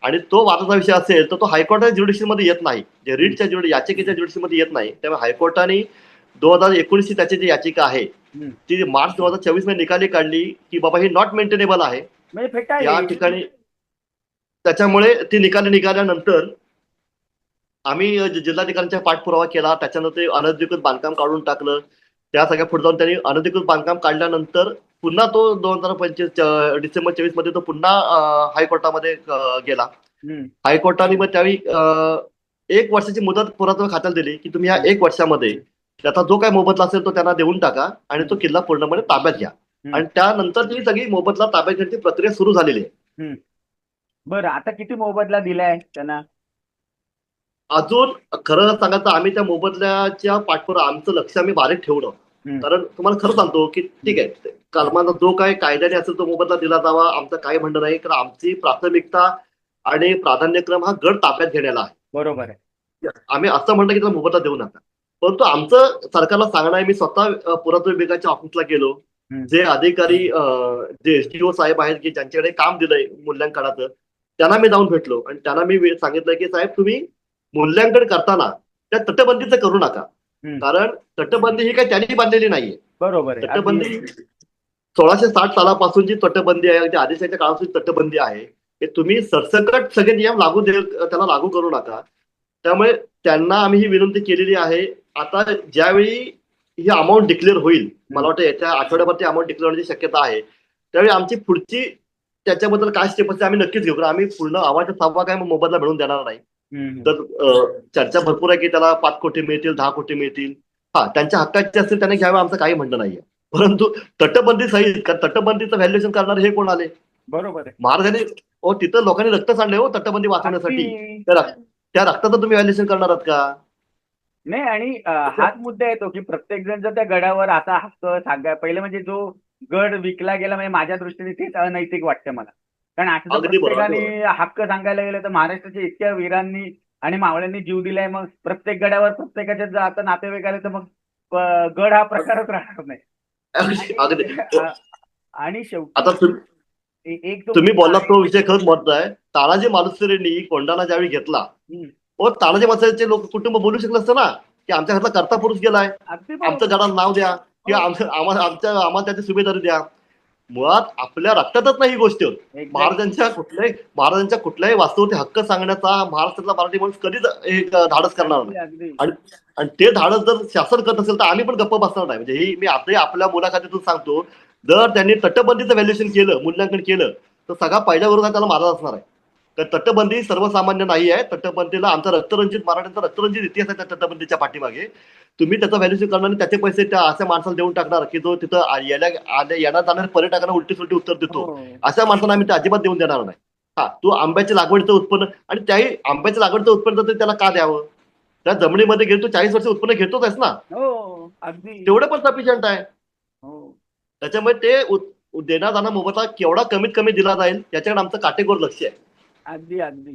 आणि तो वादाचा विषय असेल तर तो हायकोर्टाच्या ज्युडिशियल मध्ये येत नाही, जे रीटच्या याचिकेच्या ज्युडिशियल मध्ये येत नाही. त्यामुळे हायकोर्टाने 2019 ची त्याची जी याचिका आहे ती मार्च 2024 मध्ये निकाली काढली की बाबा ही नॉट मेंटेनेबल आहे. या ठिकाणी त्याच्यामुळे ती निघाल्यानंतर आम्ही जिल्हाधिकाऱ्यांचा पाठपुरावा केला. त्याच्यानंतर ते अनधिकृत बांधकाम काढून टाकलं. त्या सगळ्या पुढे जाऊन त्यांनी अनधिकृत बांधकाम काढल्यानंतर पुन्हा तो 2025 डिसेंबर 24 मध्ये तो पुन्हा हायकोर्टामध्ये गेला. हायकोर्टाने मग त्यावेळी 1 वर्षाची मुदत पुरातत्व खात्याला दिली की तुम्ही या 1 वर्षामध्ये त्याचा जो काही मोबदला असेल तो त्यांना देऊन टाका आणि तो किल्ला पूर्णपणे ताब्यात घ्या. आणि त्यानंतर ती सगळी मोबदला ताब्यात घेण्याची प्रक्रिया सुरू झालेली आहे. बरं आता किती मोबदला दिलाय त्यांना? अजून खरं सांगायचं आम्ही त्या मोबदल्याच्या पाठपुरावा आमचं लक्ष आम्ही बारीक ठेवलं. कारण तुम्हाला खरं सांगतो की ठीक आहे कलमाचा जो काही कायद्याने असेल तो मोबदला दिला जावा आमचं काही म्हणणं नाही. कारण आमची प्राथमिकता आणि प्राधान्यक्रम हा गड ताब्यात घेण्याला आहे. बरोबर आहे. आम्ही असं म्हणतो की त्याला मोबदला देऊ नका. परंतु आमचं सरकारला सांगणं आहे. मी स्वतः पुरातत्व विभागाच्या ऑफिसला गेलो. जे अधिकारी जे एसडीओ साहेब आहेत की ज्यांच्याकडे काम दिलंय मूल्यांकनाचं त्यांना मी जाऊन भेटलो आणि त्यांना मी सांगितलं की साहेब तुम्ही मूल्यांकन करताना त्या तटबंदीचं करू नका. कारण तटबंदी ही काही त्यांनी बांधलेली नाहीये. बरोबर आहे. तटबंदी 1660 सालापासून जी तटबंदी आहे त्या आदेशाच्या काळापासून तटबंदी आहे की तुम्ही सरसकट सगळे नियम त्याला लागू करू नका. त्यामुळे त्यांना आम्ही ही विनंती केलेली आहे. आता ज्यावेळी ही अमाऊंट डिक्लेअर होईल मला वाटतं याच्या आठवड्याभर ती अमाऊंट डिक्लेअर होण्याची शक्यता आहे. त्यावेळी आमची पुढची त्याच्याबद्दल काय स्टेप असते आम्ही नक्कीच घेऊ. कारण आम्ही पूर्ण आवाज सव्वा काय मोबदला मिळून देणार नाही. तर चर्चा भरपूर आहे की त्याला 5 कोटी मिळतील 10 कोटी मिळतील. हा त्यांच्या हक्काचे असतील त्याने घ्यावे आमचं काही म्हणणं नाहीये. परंतु तटबंदी सहित कारण तटबंदीचं व्हॅल्युएशन करणार हे कोण आले? बरोबर आहे. महाराजांनी तिथं लोकांनी रक्त सांडले तटबंदी वाचवण्यासाठी. त्या रक्ताचं तुम्ही व्हॅल्युएशन करणार आहात का? नाही. आणि हाच मुद्दा येतो की प्रत्येक जण जर त्या गडावर असा हक्क सांगा पहिले म्हणजे जो गड विकला गेला म्हणजे माझ्या दृष्टीने तेच अनैतिक वाटतं मला. कारण असं प्रत्येकाने हक्क सांगायला गेलं तर महाराष्ट्राच्या इतक्या वीरांनी आणि मावळ्यांनी जीव दिलाय मग प्रत्येक गडावर प्रत्येकाच्या जर आता नातेवाईक आले तर मग गड हा प्रकारच राहणार नाही. आणि शेवटी आता तुम्ही बोलला तो विषय खरंच महत्व आहे. तानाजी मालुसरेंनी कोंढाणा ज्यावेळी घेतला तानाजी मालुसरेचे लोक कुटुंब बोलू शकलं असतं ना की आमच्या घरातला कर्ता पुरुष गेलाय आमचं गडाला नाव द्या किंवा आम्हाला त्याची सुभेदारी द्या. मुळात आपल्या रक्तातच नाही ही गोष्ट. महाराजांच्या कुठल्याही वास्तवावरती हक्क सांगण्याचा महाराष्ट्रातला मराठी माणूस कधीच धाडस करणार नाही. आणि ते धाडस जर शासन करत असेल तर आम्ही पण गप्प बसणार नाही. म्हणजे ही मी आपल्या मुलाखतीतून सांगतो जर त्यांनी तटबंदीचं व्हॅल्युएशन केलं मूल्यांकन केलं तर सगळा पहिल्या विरोधात त्याला महाराज असणार आहे. तर तटबंदी सर्वसामान्य नाही आहे. तटबंदीला आमचा रक्तरंजित मराठ्यांचा रक्तरंजित इतिहास आहे त्या तटबंदीच्या पाठीमागे. तुम्ही त्याचं व्हॅल्युएशन करणार आणि त्याचे पैसे त्या अशा माणसाला देऊन टाकणार की जो तिथं येणार जाणाऱ्या पर्यटकांना उलटी सुलटी उत्तर देतो अशा माणसांना आम्ही ते अजिबात देऊन देणार नाही. हा तो आंब्याच्या लागवडीचं उत्पन्न आणि त्याही आंब्याच्या लागवडीचं उत्पन्न त्याला का द्यावं? त्या जमिनीमध्ये गेली तू 40 वर्ष उत्पन्न घेतोच आहेस ना, हो अगदी. तेवढं पण सफिशियंट आहे. हो त्याच्यामुळे ते देण्यात जाणं मोबदला केवढा कमीत कमी दिला जाईल याच्याकडे आमचं काटेकोर लक्ष आहे. अगदी अगदी.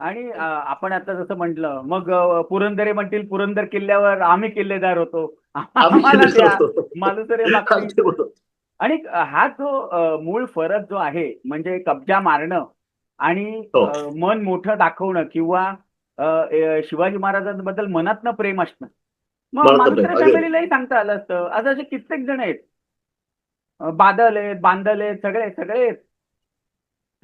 आणि आपण आता जसं म्हटलं, मग पुरंदरे म्हणतील पुरंदर किल्ल्यावर आम्ही किल्लेदार होतो, आम्ही आम्हाला केलेलं द्या, होतं. मालुसरे मागतील. अगदी बरोबर. आणि हा जो मूळ फरक जो आहे, म्हणजे कब्जा मारणं आणि हो, मन मोठं दाखवणं किंवा शिवाजी महाराजांबद्दल मनातनं प्रेम असणं. मग म्हणत नाही मालुसरे अगदी. फॅमिलीलाही सांगता आलं असतं. आज असे कित्येक जण आहेत, बादल आहेत, बांदल आहेत, सगळे सगळे आहेत.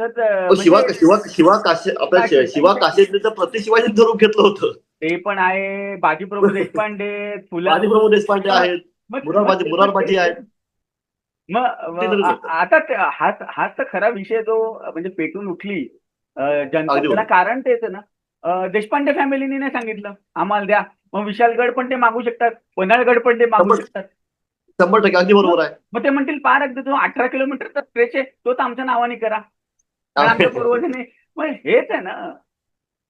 तर शिवा म्हणजे शिवा शिवा काशे आपल्या काशी शिवा काशेंनी तर प्रतिशिवाजींचं रूप घेतलं होतं. ते पण आहे, बाजीप्रभू देशपांडे, फुला. बाजीप्रभू देशपांडे मग आहेत, मग मुरारबाजी मग मग मुरारबाजी तेच आहेत. आहे. मग कितीतरीच होतं. आता हाच हाच तर खरा विषय जो म्हणजे पेटून उठली जनता, अगदी त्याला बरोबर. कारण तेच आहे ना. देशपांडे फॅमिलीने नाही सांगितलं आम्हाला द्या, मग विशालगड पण ते मागू शकतात, पन्हाळगड पण ते मागू 100% शकतात. 100% अगदी मग बरोबर आहे. मग ते म्हणतील पार अगदी तो 18 किलोमीटरचा स्ट्रेच आहे, तो तर आमच्या नावाने करा, कारण आमच्या पूर्वजांनी. मग हेच आहे ना.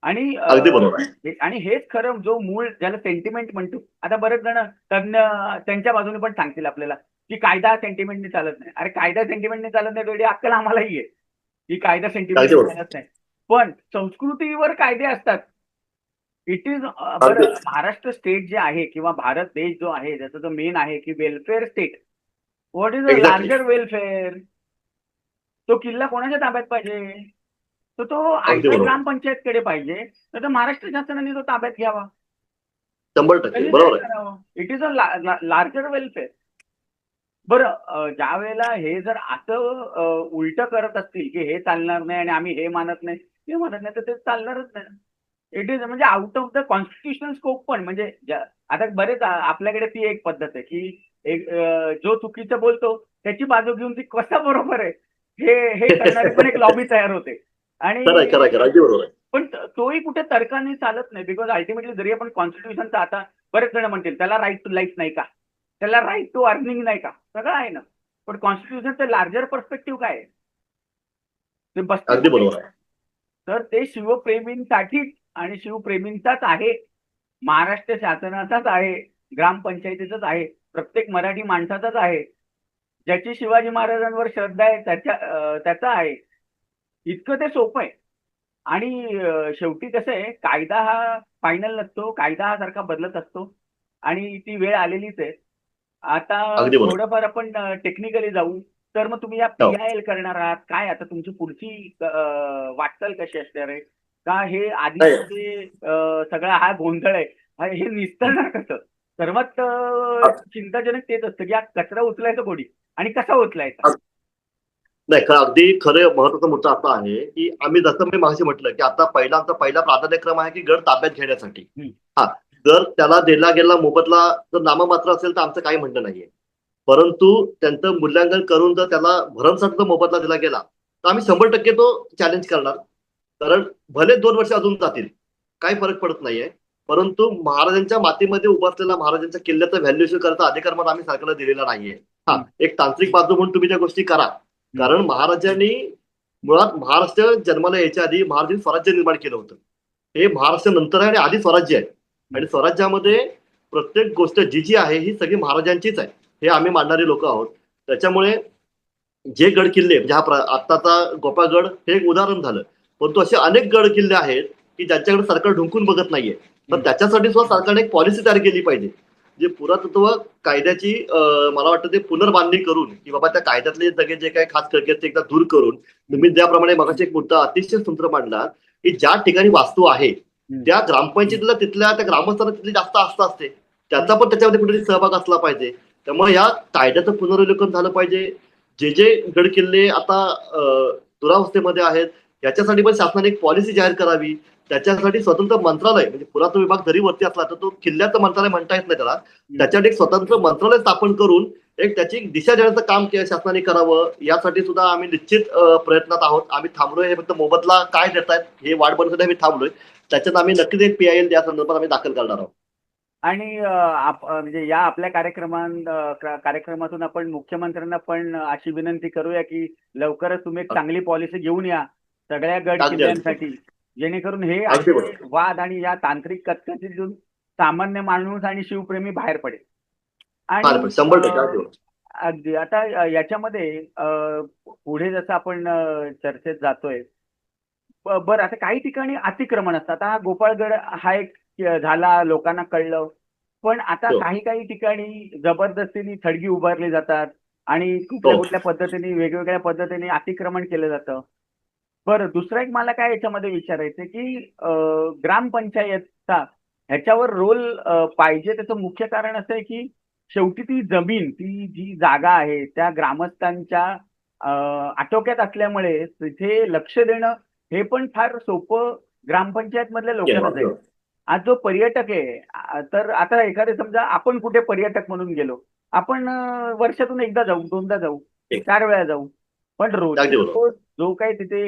आणि अगदी बरोबर आहे. आणि हेच खरं जो मूळ ज्याला सेंटिमेंट म्हणतो. आता बरेच जण तज्ञ त्यांच्या बाजूने पण सांगतील आपल्याला की कायदा सेंटिमेंटने चालत नाही. अरे कायदा सेंटिमेंटने चालत नाही तेवढी अक्कल आम्हालाही आहे की कायदा अगदी सेंटिमेंटने बरोबर. चालत नाही. पण संस्कृतीवर कायदे असतात. इट इज अगदी बरं, महाराष्ट्र स्टेट जे आहे किंवा भारत देश जो आहे, ज्याचा जो मेन आहे की welfare state. What is a exactly. Larger welfare? तो किल्ला कोणाच्या ताब्यात पाहिजे? तर तो अगदी आयदर बरोबर. ग्रामपंचायतकडे पाहिजे, नाही तर महाराष्ट्र शासनाने तो ताब्यात घ्यावा. 100% त्यांनी तरी बरोबर आहे. करावं. It is a larger welfare. बरं, ज्या वेळेला हे जर असं उलट करत असतील की हे चालणार नाही आणि आम्ही हे मानत नाही, ते मानत नाही, तर ते चालणारच नाही. इट इज म्हणजे out of the constitutional scope. पण म्हणजे आता बरेच आपल्याकडे ती एक पद्धत आहे की एक जो चुकीचं बोलतो त्याची बाजू घेऊन ती कसं बरोबर आहे हे हे करणारे पण एक लॉबी तयार होते. खरं आहे, खरं आहे, आणि खरं आहे. अगदी बरोबर आहे. पण तोही कुठे तर्काने चालत नाही. बिकॉज अल्टिमेटली जरी आपण कॉन्स्टिट्यूशनचा, आता बरेच जण म्हणतील त्याला राईट टू लाईफ नाही का, त्याला राईट टू अर्निंग नाही का, सगळं आहे ना. पण कॉन्स्टिट्यूशनचं लार्जर पर्स्पेक्टिव्ह काय आहे? ते बसते अगदी कुठे? बरोबर आहे. तर ते शिवप्रेमींसाठीच आणि शिवप्रेमींचाच आहे, महाराष्ट्र शासनाचाच आहे, ग्रामपंचायतीचाच आहे, प्रत्येक मराठी माणसाचाच आहे, ज्याची शिवाजी महाराजांवर श्रद्धा आहे त्याचा आहे. इतकं ते सोपं आहे. आणि शेवटी कसं आहे, कायदा हा फायनल नसतो, कायदा हा सारखा बदलत असतो आणि ती वेळ आलेलीच आहे. आता अगदी बरोबर. थोडंफार आपण टेक्निकली जाऊ. तर मग तुम्ही या हो. पी-आय-एल करणार आहात काय? आता तुमची पुढची वाटचाल कशी असणार आहे? का हे नाही. आधीच जे सगळा हा गोंधळ आहे, हे निस्तरणार कसं? सर्वात चिंताजनक तेच असतं की हा कचरा उचलायचा कोणी आणि कसा उचलायचा? नाही अगदी खरं महत्वाचा मुद्दा असा आहे की आम्ही जसं मी मागाशी म्हटलं की आता आमचा पहिला प्राधान्यक्रम आहे की गड ताब्यात घेण्यासाठी. हम्म. हा, जर त्याला दिला गेला मोबदला जर नाममात्र असेल तर आमचं काही म्हणणं नाहीये, परंतु त्यांचं मूल्यांकन करून जर त्याला भरमसाठ जर मोबदला दिला गेला तर आम्ही 100% तो चॅलेंज करणार. कारण भले 2 वर्ष अजून जातील, काही फरक पडत नाहीये, परंतु महाराजांच्या मातीमध्ये उभा असलेला महाराजांच्या किल्ल्याचं व्हॅल्युएशन करायचा अधिकार मला आम्ही सरकारला दिलेला नाहीये. हा, एक तांत्रिक बाजू म्हणून तुम्ही त्या गोष्टी करा, कारण महाराजांनी मुळात महाराष्ट्र जन्माला यायच्या आधी महाराजांनी स्वराज्य निर्माण केलं होतं. हे महाराष्ट्र नंतर आहे आणि आधी स्वराज्य आहे, आणि स्वराज्यामध्ये प्रत्येक गोष्ट जी जी आहे ही सगळी महाराजांचीच आहे, हे आम्ही मानणारे लोक आहोत. त्याच्यामुळे जे गड किल्ले म्हणजे आत्ताचा गोपाळगड हे एक उदाहरण झालं, परंतु असे अनेक गड किल्ले आहेत की ज्यांच्याकडे सरकार ढुंकून बघत नाहीये. तर त्याच्यासाठी सुद्धा सरकारने एक पॉलिसी तयार केली पाहिजे, जे पुरातत्व कायद्याची मला वाटतं ते पुनर्बांधणी करून की बाबा त्या कायद्यातले सगळे जे काही खास खडके ते एकदा दूर करून, तुम्ही ज्याप्रमाणे मगाशी एक मुद्दा अतिशय सुंदर मांडला की ज्या ठिकाणी वास्तू आहे त्या ग्रामपंचायतीला तिथल्या त्या ग्रामस्थांना तिथली जास्त आस्था असते, त्याचा पण त्याच्यामध्ये कुठेतरी सहभाग असला पाहिजे. त्यामुळे या कायद्याचं पुनर्विलोकन झालं पाहिजे. जे जे गड किल्ले आता दुरावस्थेमध्ये आहेत याच्यासाठी पण शासनाने एक पॉलिसी जाहीर करावी. त्याच्यासाठी स्वतंत्र मंत्रालय, म्हणजे पुरातत्व विभाग जरी वरती असला तर तो किल्ल्याचं मंत्रालय म्हणता येत नाही त्याला, त्याच्यासाठी एक स्वतंत्र मंत्रालय स्थापन करून एक त्याची दिशा देण्याचं काम शासनाने करावं. यासाठी सुद्धा आम्ही निश्चित प्रयत्नात आहोत. आम्ही थांबलोय हे फक्त मोबदला काय देतायत हे वाट बघण्यासाठी आम्ही थांबलोय. त्याच्यात आम्ही नक्कीच एक पी-आय-एल या संदर्भात आम्ही दाखल करणार आहोत. आणि म्हणजे या आपल्या कार्यक्रमातून आपण मुख्यमंत्र्यांना पण अशी विनंती करूया की लवकरच तुम्ही एक चांगली पॉलिसी घेऊन या सगळ्या गड अगदी अगदी किल्ल्यांसाठी. जेणेकरून हे अगदी असे बरोबर. वाद आणि या तांत्रिक कचकचीतून सामान्य माणूस आणि शिवप्रेमी बाहेर पडेल. आणि 100% अगदी बरोबर. अगदी आता याच्यामध्ये पुढे जसं आपण चर्चेत जातोय, बरं आता काही ठिकाणी अतिक्रमण असतात. आता हा गोपाळगड हा एक झाला, लोकांना कळलं. पण आता हो काही काही ठिकाणी जबरदस्तीने थडगी उभारली जातात आणि कुठल्या हो कुठल्या पद्धतीने वेगवेगळ्या पद्धतीने अतिक्रमण केलं जातं. बरं, दुसरं एक मला काय याच्यामध्ये विचारायचं की ग्रामपंचायतचा ह्याच्यावर रोल पाहिजे. त्याचं मुख्य कारण असं आहे की शेवटी ती जमीन, ती जी जागा आहे त्या ग्रामस्थांच्या आटोक्यात असल्यामुळे तिथे लक्ष देणं हे पण फार सोपं ग्रामपंचायत मधल्या येस लोकांना अगदी जाईल. बरोबर. आज जो पर्यटक आहे, तर आता एखादे समजा आपण कुठे पर्यटक म्हणून गेलो, आपण वर्षातून एकदा जाऊ, दोनदा जाऊ, एक. 4 वेळा जाऊ. पण अगदी रोजच्या बरोबर. रोज जो काही तिथे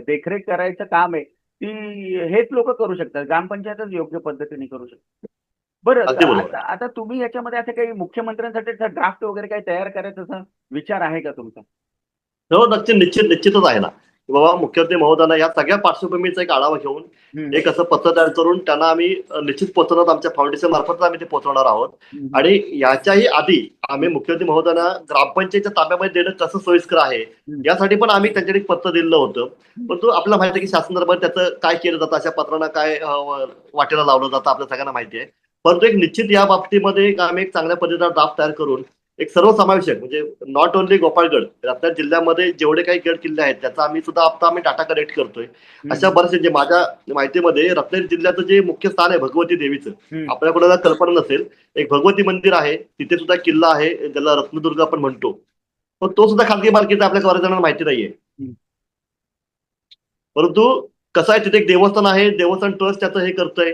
देखरेख करायचं काम आहे, ती हेच लोक करू शकतात. ग्रामपंचायतच योग्य पद्धतीने करू शकतात. बरं, अगदी बरोबर. आता आता तुम्ही याच्यामध्ये असं काही मुख्यमंत्र्यांसाठी ड्राफ्ट वगैरे काही तयार करायचा असा विचार आहे का तुमचा? हो नक्की निश्चितच आहे ना की बाबा मुख्यमंत्री महोदयांना या सगळ्या पार्श्वभूमीचा एक आढावा घेऊन हम्म, एक असं पत्र तयार करून त्यांना आम्ही निश्चित पोहोचवणार. आमच्या फाउंडेशन मार्फत आम्ही ते पोहोचवणार आहोत. हम्म, आणि याच्याही आधी आम्ही हम्म, मुख्यमंत्री महोदयांना ग्रामपंचायतच्या ताब्यामध्ये देणं कसं सोयीस्कर आहे हम्म, यासाठी पण आम्ही त्यांच्याकडे एक पत्र दिलं होतं. हम्म. परंतु आपल्याला माहिती आहे की शासन दरबार त्याचं काय केलं जातं, अशा पत्रांना काय वाटेला लावलं जातं आपल्या सगळ्यांना माहिती आहे. परंतु एक निश्चित या बाबतीमध्ये आम्ही एक चांगल्या पद्धतीचा ड्राफ्ट तयार करून एक सर्वसमावेशक म्हणजे नॉट ओन्ली गोपाळगड, रत्नागिरी जिल्ह्यामध्ये जेवढे काही गड किल्ले आहेत त्याचा आम्ही डाटा कलेक्ट करतोय. अशा हम्म, बरेचसे जे माझ्या माहितीमध्ये रत्नागिरी जिल्ह्याचं जे मुख्य स्थान आहे भगवती देवीचं, हम्म, आपल्या कोणाला कल्पना नसेल, एक भगवती मंदिर आहे तिथे सुद्धा किल्ला आहे ज्याला रत्नदुर्ग आपण म्हणतो. पण तो सुद्धा खाजगी मालकीचा आपल्या बऱ्याच जणांना माहिती नाहीये. हम्म. परंतु कसं आहे तिथे एक देवस्थान आहे, देवस्थान ट्रस्ट त्याचं हे करतंय,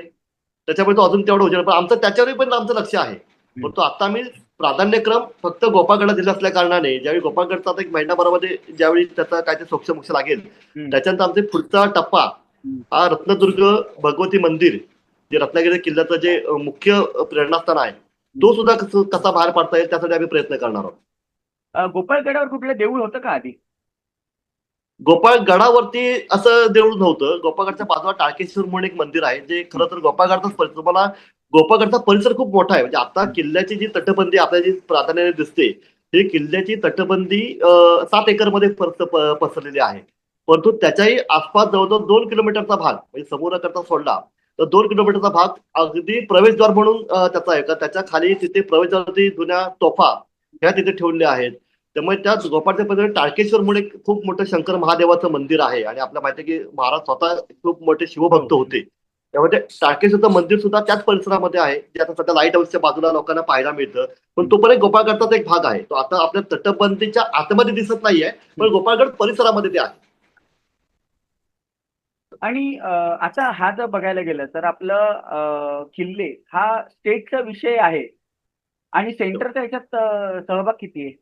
त्याच्यामुळे तो अजून तेवढं उजेड. पण आमचं त्याच्यावरही पण आमचं लक्ष आहे. परंतु आता आम्ही प्राधान्यक्रम फक्त गोपाळगडला दिला असल्या कारणाने ज्यावेळी गोपाळगडचा आता एक महिनाभरामध्ये ज्यावेळी त्याचा काय ते सोक्ष लागेल, हम्म, त्याच्यानंतर आमचे पुढचा टप्पा हम्म. हा रत्नदुर्ग भगवती मंदिर, जे रत्नागिरी किल्ल्याचं जे मुख्य प्रेरणास्थान आहे, तो सुद्धा कसा बाहेर पडता येईल त्यासाठी आम्ही प्रयत्न करणार आहोत. गोपाळगडावर कुठलं देऊळ होतं का आधी? गोपाळगडावरती असं देऊळ नव्हतं. गोपाळगडच्या बाजूला टाळकेश्वर म्हणून एक मंदिर आहे, जे खरं तर गोपाळगडचाच परिसर. तुम्हाला गोपाळगडचा परिसर खूप मोठा आहे. म्हणजे आता किल्ल्याची जी तटबंदी आपल्याला जी प्राधान्याने दिसते, ही किल्ल्याची तटबंदी 7 एकरमध्ये पसरलेली आहे. परंतु त्याच्याही आसपास जवळजवळ 2 किलोमीटरचा भाग म्हणजे समुद्राकरता सोडला तर 2 किलोमीटरचा भाग अगदी प्रवेशद्वार म्हणून त्याचा आहे. का त्याच्या खाली तिथे प्रवेशद्वारावरती जुन्या तोफा ह्या तिथे ठेवलेल्या आहेत. त्यामुळे त्या गोपाळच्या पद्धतीने टाळकेश्वर म्हणून एक खूप मोठं शंकर महादेवाचं मंदिर आहे. आणि आपल्याला माहिती आहे की महाराज स्वतः खूप मोठे शिवभक्त होते. त्यामध्ये टाळकेश्वरचं मंदिर सुद्धा त्याच परिसरामध्ये आहे, जे आता सध्या लाईट हाऊसच्या बाजूला लोकांना पाहायला मिळतं. पण तो पण एक गोपाळगडचाच एक भाग आहे. तो आता आपल्या तटबंदीच्या आतमध्ये दिसत नाहीये, पण गोपाळगड परिसरामध्ये ते आहे. आणि आता हा जर बघायला गेलं तर आपलं किल्ले हा स्टेटचा विषय आहे आणि सेंटरचा ह्याच्यात सहभाग किती आहे?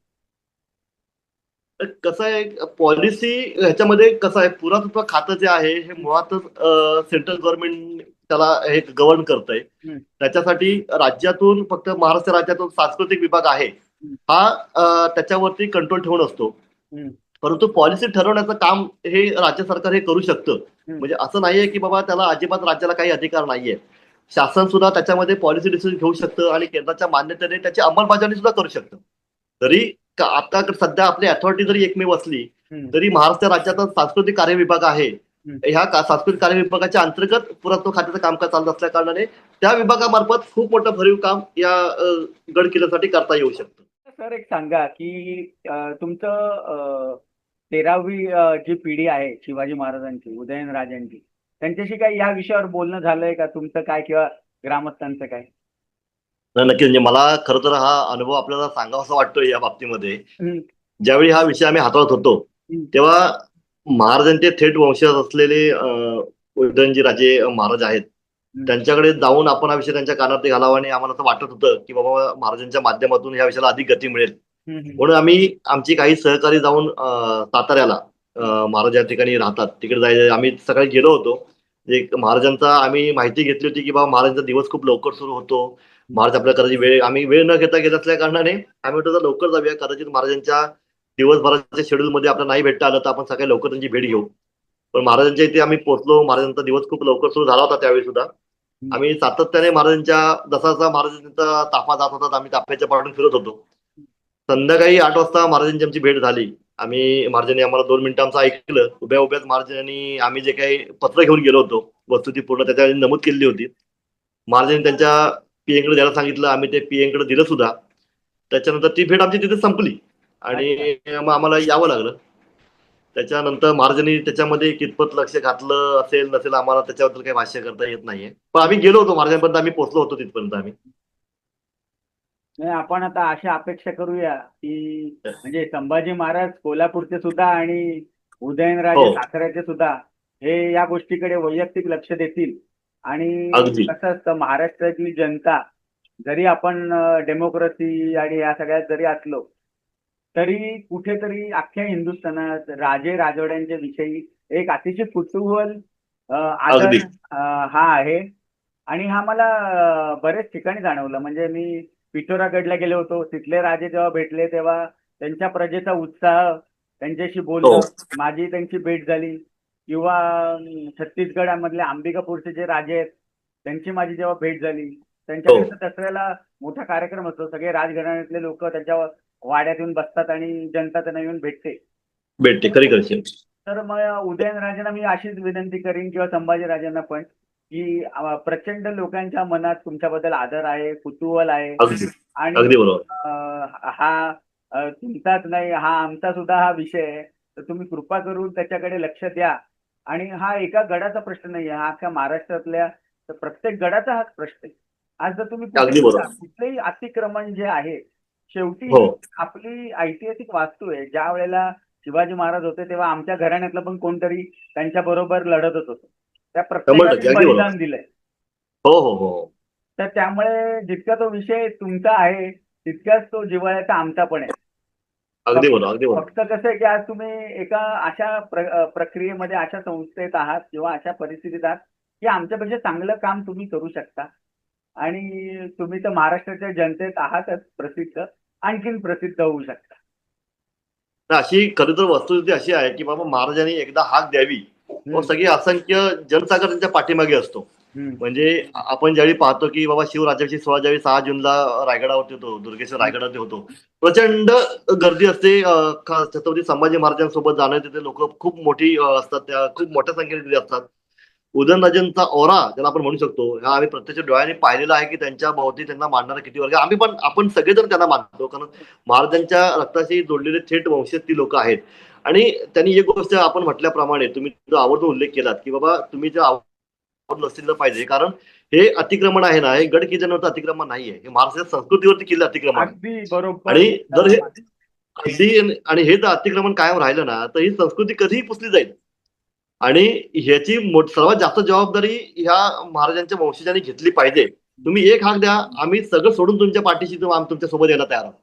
तर कसं आहे पॉलिसी ह्याच्यामध्ये कसं आहे, पुरातत्व खातं जे आहे हे मुळातच सेंट्रल गव्हर्नमेंट त्याला हे गव्हर्न करतंय. हम्म, त्याच्यासाठी राज्यातून फक्त महाराष्ट्र राज्यातून सांस्कृतिक विभाग आहे हम्म, हा त्याच्यावरती कंट्रोल ठेवून असतो. हम्म, परंतु पॉलिसी ठरवण्याचं काम हे राज्य सरकार हे करू शकतं. हम्म. म्हणजे असं नाहीये की बाबा त्याला अजिबात राज्याला काही अधिकार नाहीये. शासन सुद्धा त्याच्यामध्ये पॉलिसी डिसिजन घेऊ शकतं आणि केंद्राच्या मान्यतेने त्याची अंमलबजावणी सुद्धा करू शकतं. तरी आता सध्या आपली अथॉरिटी जरी एकमेव असली हम्म, तरी महाराष्ट्र राज्याचा सांस्कृतिक कार्य विभाग आहे. हम्म. ह्या सांस्कृतिक कार्य विभागाच्या अंतर्गत पुरातत्व खात्याचं कामकाज चालत असल्या कारणाने त्या विभागामार्फत खूप मोठं भरीव काम या गड किल्ल्यासाठी करता येऊ शकतं. सर एक सांगा की तुमचं 13वी जी पिढी आहे शिवाजी महाराजांची, उदयनराजांची, त्यांच्याशी काही या विषयावर बोलणं झालंय का तुमचं काय, किंवा ग्रामस्थांचं काय? नक्की म्हणजे मला खरं तर हा अनुभव आपल्याला सांगावासा वाटतोय या बाबतीमध्ये. हम्म, ज्यावेळी हा विषय आम्ही हाताळत होतो हम्म, तेव्हा महाराजांचे थेट वंशज असलेले उदयनजी राजे महाराज आहेत, हम्म, त्यांच्याकडे जाऊन आपण हा विषय त्यांच्या कानात घालावा. आणि आम्हाला असं वाटत होतं की बाबा महाराजांच्या माध्यमातून या विषयाला अधिक गती मिळेल. हम्म, हम्म, म्हणून आम्ही आमची काही सहकारी जाऊन साताऱ्याला महाराज या ठिकाणी राहतात तिकडे जायला आम्ही सकाळी गेलो होतो. एक महाराजांचा आम्ही माहिती घेतली होती की बाबा महाराजांचा दिवस खूप लवकर सुरू होतो. महाराज आपल्या करायची वेळ आम्ही वेळ न घेता घेत असल्या कारणाने आम्ही म्हटलं लवकर जाऊया. कदाचित महाराजांच्या दिवसभराच्या शेड्यूल मध्ये आपल्याला नाही भेटता आलं तर आपण सकाळी लवकर त्यांची भेट घेऊ. पण महाराजांच्या इथे आम्ही पोहोचलो. महाराजांचा दिवस खूप लवकर सुरू झाला होता त्यावेळी सुद्धा. आम्ही सातत्याने महाराजांच्या जसा महाराजांचा ताफा जात होता आम्ही ताफ्याच्या पाठून फिरत होतो. संध्याकाळी 8 वाजता महाराजांची आमची भेट झाली. महाराजांनी आम्हाला 2 मिनिटं आमचं ऐकलं. उभ्या उभ्याच महाराजांनी आम्ही जे काही पत्र घेऊन गेलो होतो वस्तुस्थिती पूर्ण त्याच्यावर नमूद केलेली होती. महाराजांनी त्यांच्या पीएकडे द्यायला सांगितलं. आम्ही ते पीएकडे दिलं सुद्धा. त्याच्यानंतर ती भेट आमची तिथे संपली आणि मग आम्हाला यावं लागलं. त्याच्यानंतर महाराजांनी त्याच्यामध्ये कितपत लक्ष घातलं असेल नसेल आम्हाला त्याच्याबद्दल काही भाष्य करता येत नाहीये. पण आम्ही गेलो होतो महाराजांपर्यंत, आम्ही पोहोचलो होतो तिथपर्यंत आम्ही. नाही, आपण आता अशी अपेक्षा करूया की म्हणजे संभाजी महाराज कोल्हापूरचे सुद्धा आणि उदयनराजे हो. साताऱ्याचे सुद्धा हे या गोष्टीकडे वैयक्तिक लक्ष देतील. आणि अगदी. कसं असतं, महाराष्ट्रातली जनता जरी आपण डेमोक्रेसी आणि या सगळ्यात जरी असलो तरी कुठेतरी अख्ख्या हिंदुस्थानात राजे राजवाड्यांच्या विषयी एक अतिशय कुतूहल, आदर अगदी. हा आहे. आणि हा मला बरेच ठिकाणी जाणवलं. म्हणजे मी पिठोरागडला गेलो होतो. तिथले राजे जेव्हा भेटले तेव्हा त्यांच्या प्रजेचा उत्साह, त्यांच्याशी बोलणं, माझी त्यांची भेट झाली. किंवा छत्तीसगडामधले अंबिकापूरचे जे राजे आहेत त्यांची माझी जेव्हा भेट झाली, त्यांच्याकडे तर दसऱ्याला मोठा कार्यक्रम असतो. सगळे राजघराण्यातले लोक त्यांच्या वाड्यात येऊन बसतात आणि जनता त्यांना येऊन भेटते. भेटते खरी खरी. तर मग उदयनराजेंना मी अशीच विनंती करीन किंवा संभाजीराजांना पण की प्रचंड लोकांच्या मनात तुमच्याबद्दल आदर आहे, कुतूहल आहे. अगदी आणि अगदी बरोबर. हा तुमचाच नाही, हा आमचा सुद्धा हा विषय आहे. तर तुम्ही कृपा करून त्याच्याकडे लक्ष द्या. आणि हा एका गडाचा प्रश्न नाही आहे, हा अख्ख्या महाराष्ट्रातल्या प्रत्येक गडाचा हाच प्रश्न आहे. आज जर तुम्ही अगदी बरोबर. कुठलंही अतिक्रमण जे आहे, शेवटी हो. आपली ऐतिहासिक वास्तू आहे. ज्या वेळेला शिवाजी महाराज होते तेव्हा आमच्या घराण्यातलं पण कोणतरी त्यांच्या बरोबर लढतच होतं. त्या 100% प्रत्येकाने अगदी बलिदान बरोबर. दिलंय. हो हो हो. तर त्यामुळे जितका तो विषय तुमचा आहे तितकाच तो जिव्हाळ्याचा आमचा पण आहे. अगदी बरोबर. अगदी बरोबर. फक्त कसं आहे की आज तुम्ही एका अशा प्रक्रियेमध्ये, अशा संस्थेत आहात किंवा अशा परिस्थितीत आहात की आमच्यापेक्षा चांगलं काम तुम्ही करू शकता. आणि तुम्ही तर महाराष्ट्राच्या जनतेत आहातच प्रसिद्ध, आणखीन प्रसिद्ध होऊ शकता. तर अशी खरी तर वस्तुस्थिती अशी आहे की बाबा महाराजांनी एकदा हाक द्यावी व सगळी असंख्य जनसागर त्यांच्या पाठीमागे असतो. म्हणजे आपण ज्यावेळी पाहतो की बाबा शिवराज्याची सोहळा ज्यावेळी 6 जूनला रायगडावरती होतो, दुर्गेश्वर रायगडावरती होतो, प्रचंड गर्दी असते. छत्रपती संभाजी महाराजांसोबत जाणं तिथे लोक खूप मोठी असतात, त्या खूप मोठ्या संख्येने तिथे असतात. उदयनराजेंचा ओरा ज्याला आपण म्हणू शकतो, हा आम्ही प्रत्यक्ष डोळ्यांनी पाहिलेला आहे की त्यांच्या भोवती त्यांना मानणारे किती वर्ग. आपण सगळेजण त्यांना मानतो, कारण महाराजांच्या रक्ताशी जोडलेले थेट वंशज ती लोक आहेत. आणि त्यांनी एक गोष्ट आपण म्हटल्याप्रमाणे तुम्ही जो आवर्जून उल्लेख केलात की बाबा तुम्ही जे आवडलं असलं पाहिजे, कारण हे अतिक्रमण आहे ना, हे गड किल्ल्यांवरचं अतिक्रमण नाहीये, हे महाराष्ट्राच्या संस्कृतीवरती केलं अतिक्रमण आहे. अगदी बरोबर. आणि जर हे आणि हे जर अतिक्रमण कायम राहिलं ना तर ही संस्कृती कधीही पुसली जाईल. आणि ह्याची सर्वात जास्त जबाबदारी ह्या महाराजांच्या वंशजांनी घेतली पाहिजे. तुम्ही एक हाक द्या, आम्ही सगळं सोडून तुमच्या पाठीशी तुमच्या सोबत यायला तयार आहोत.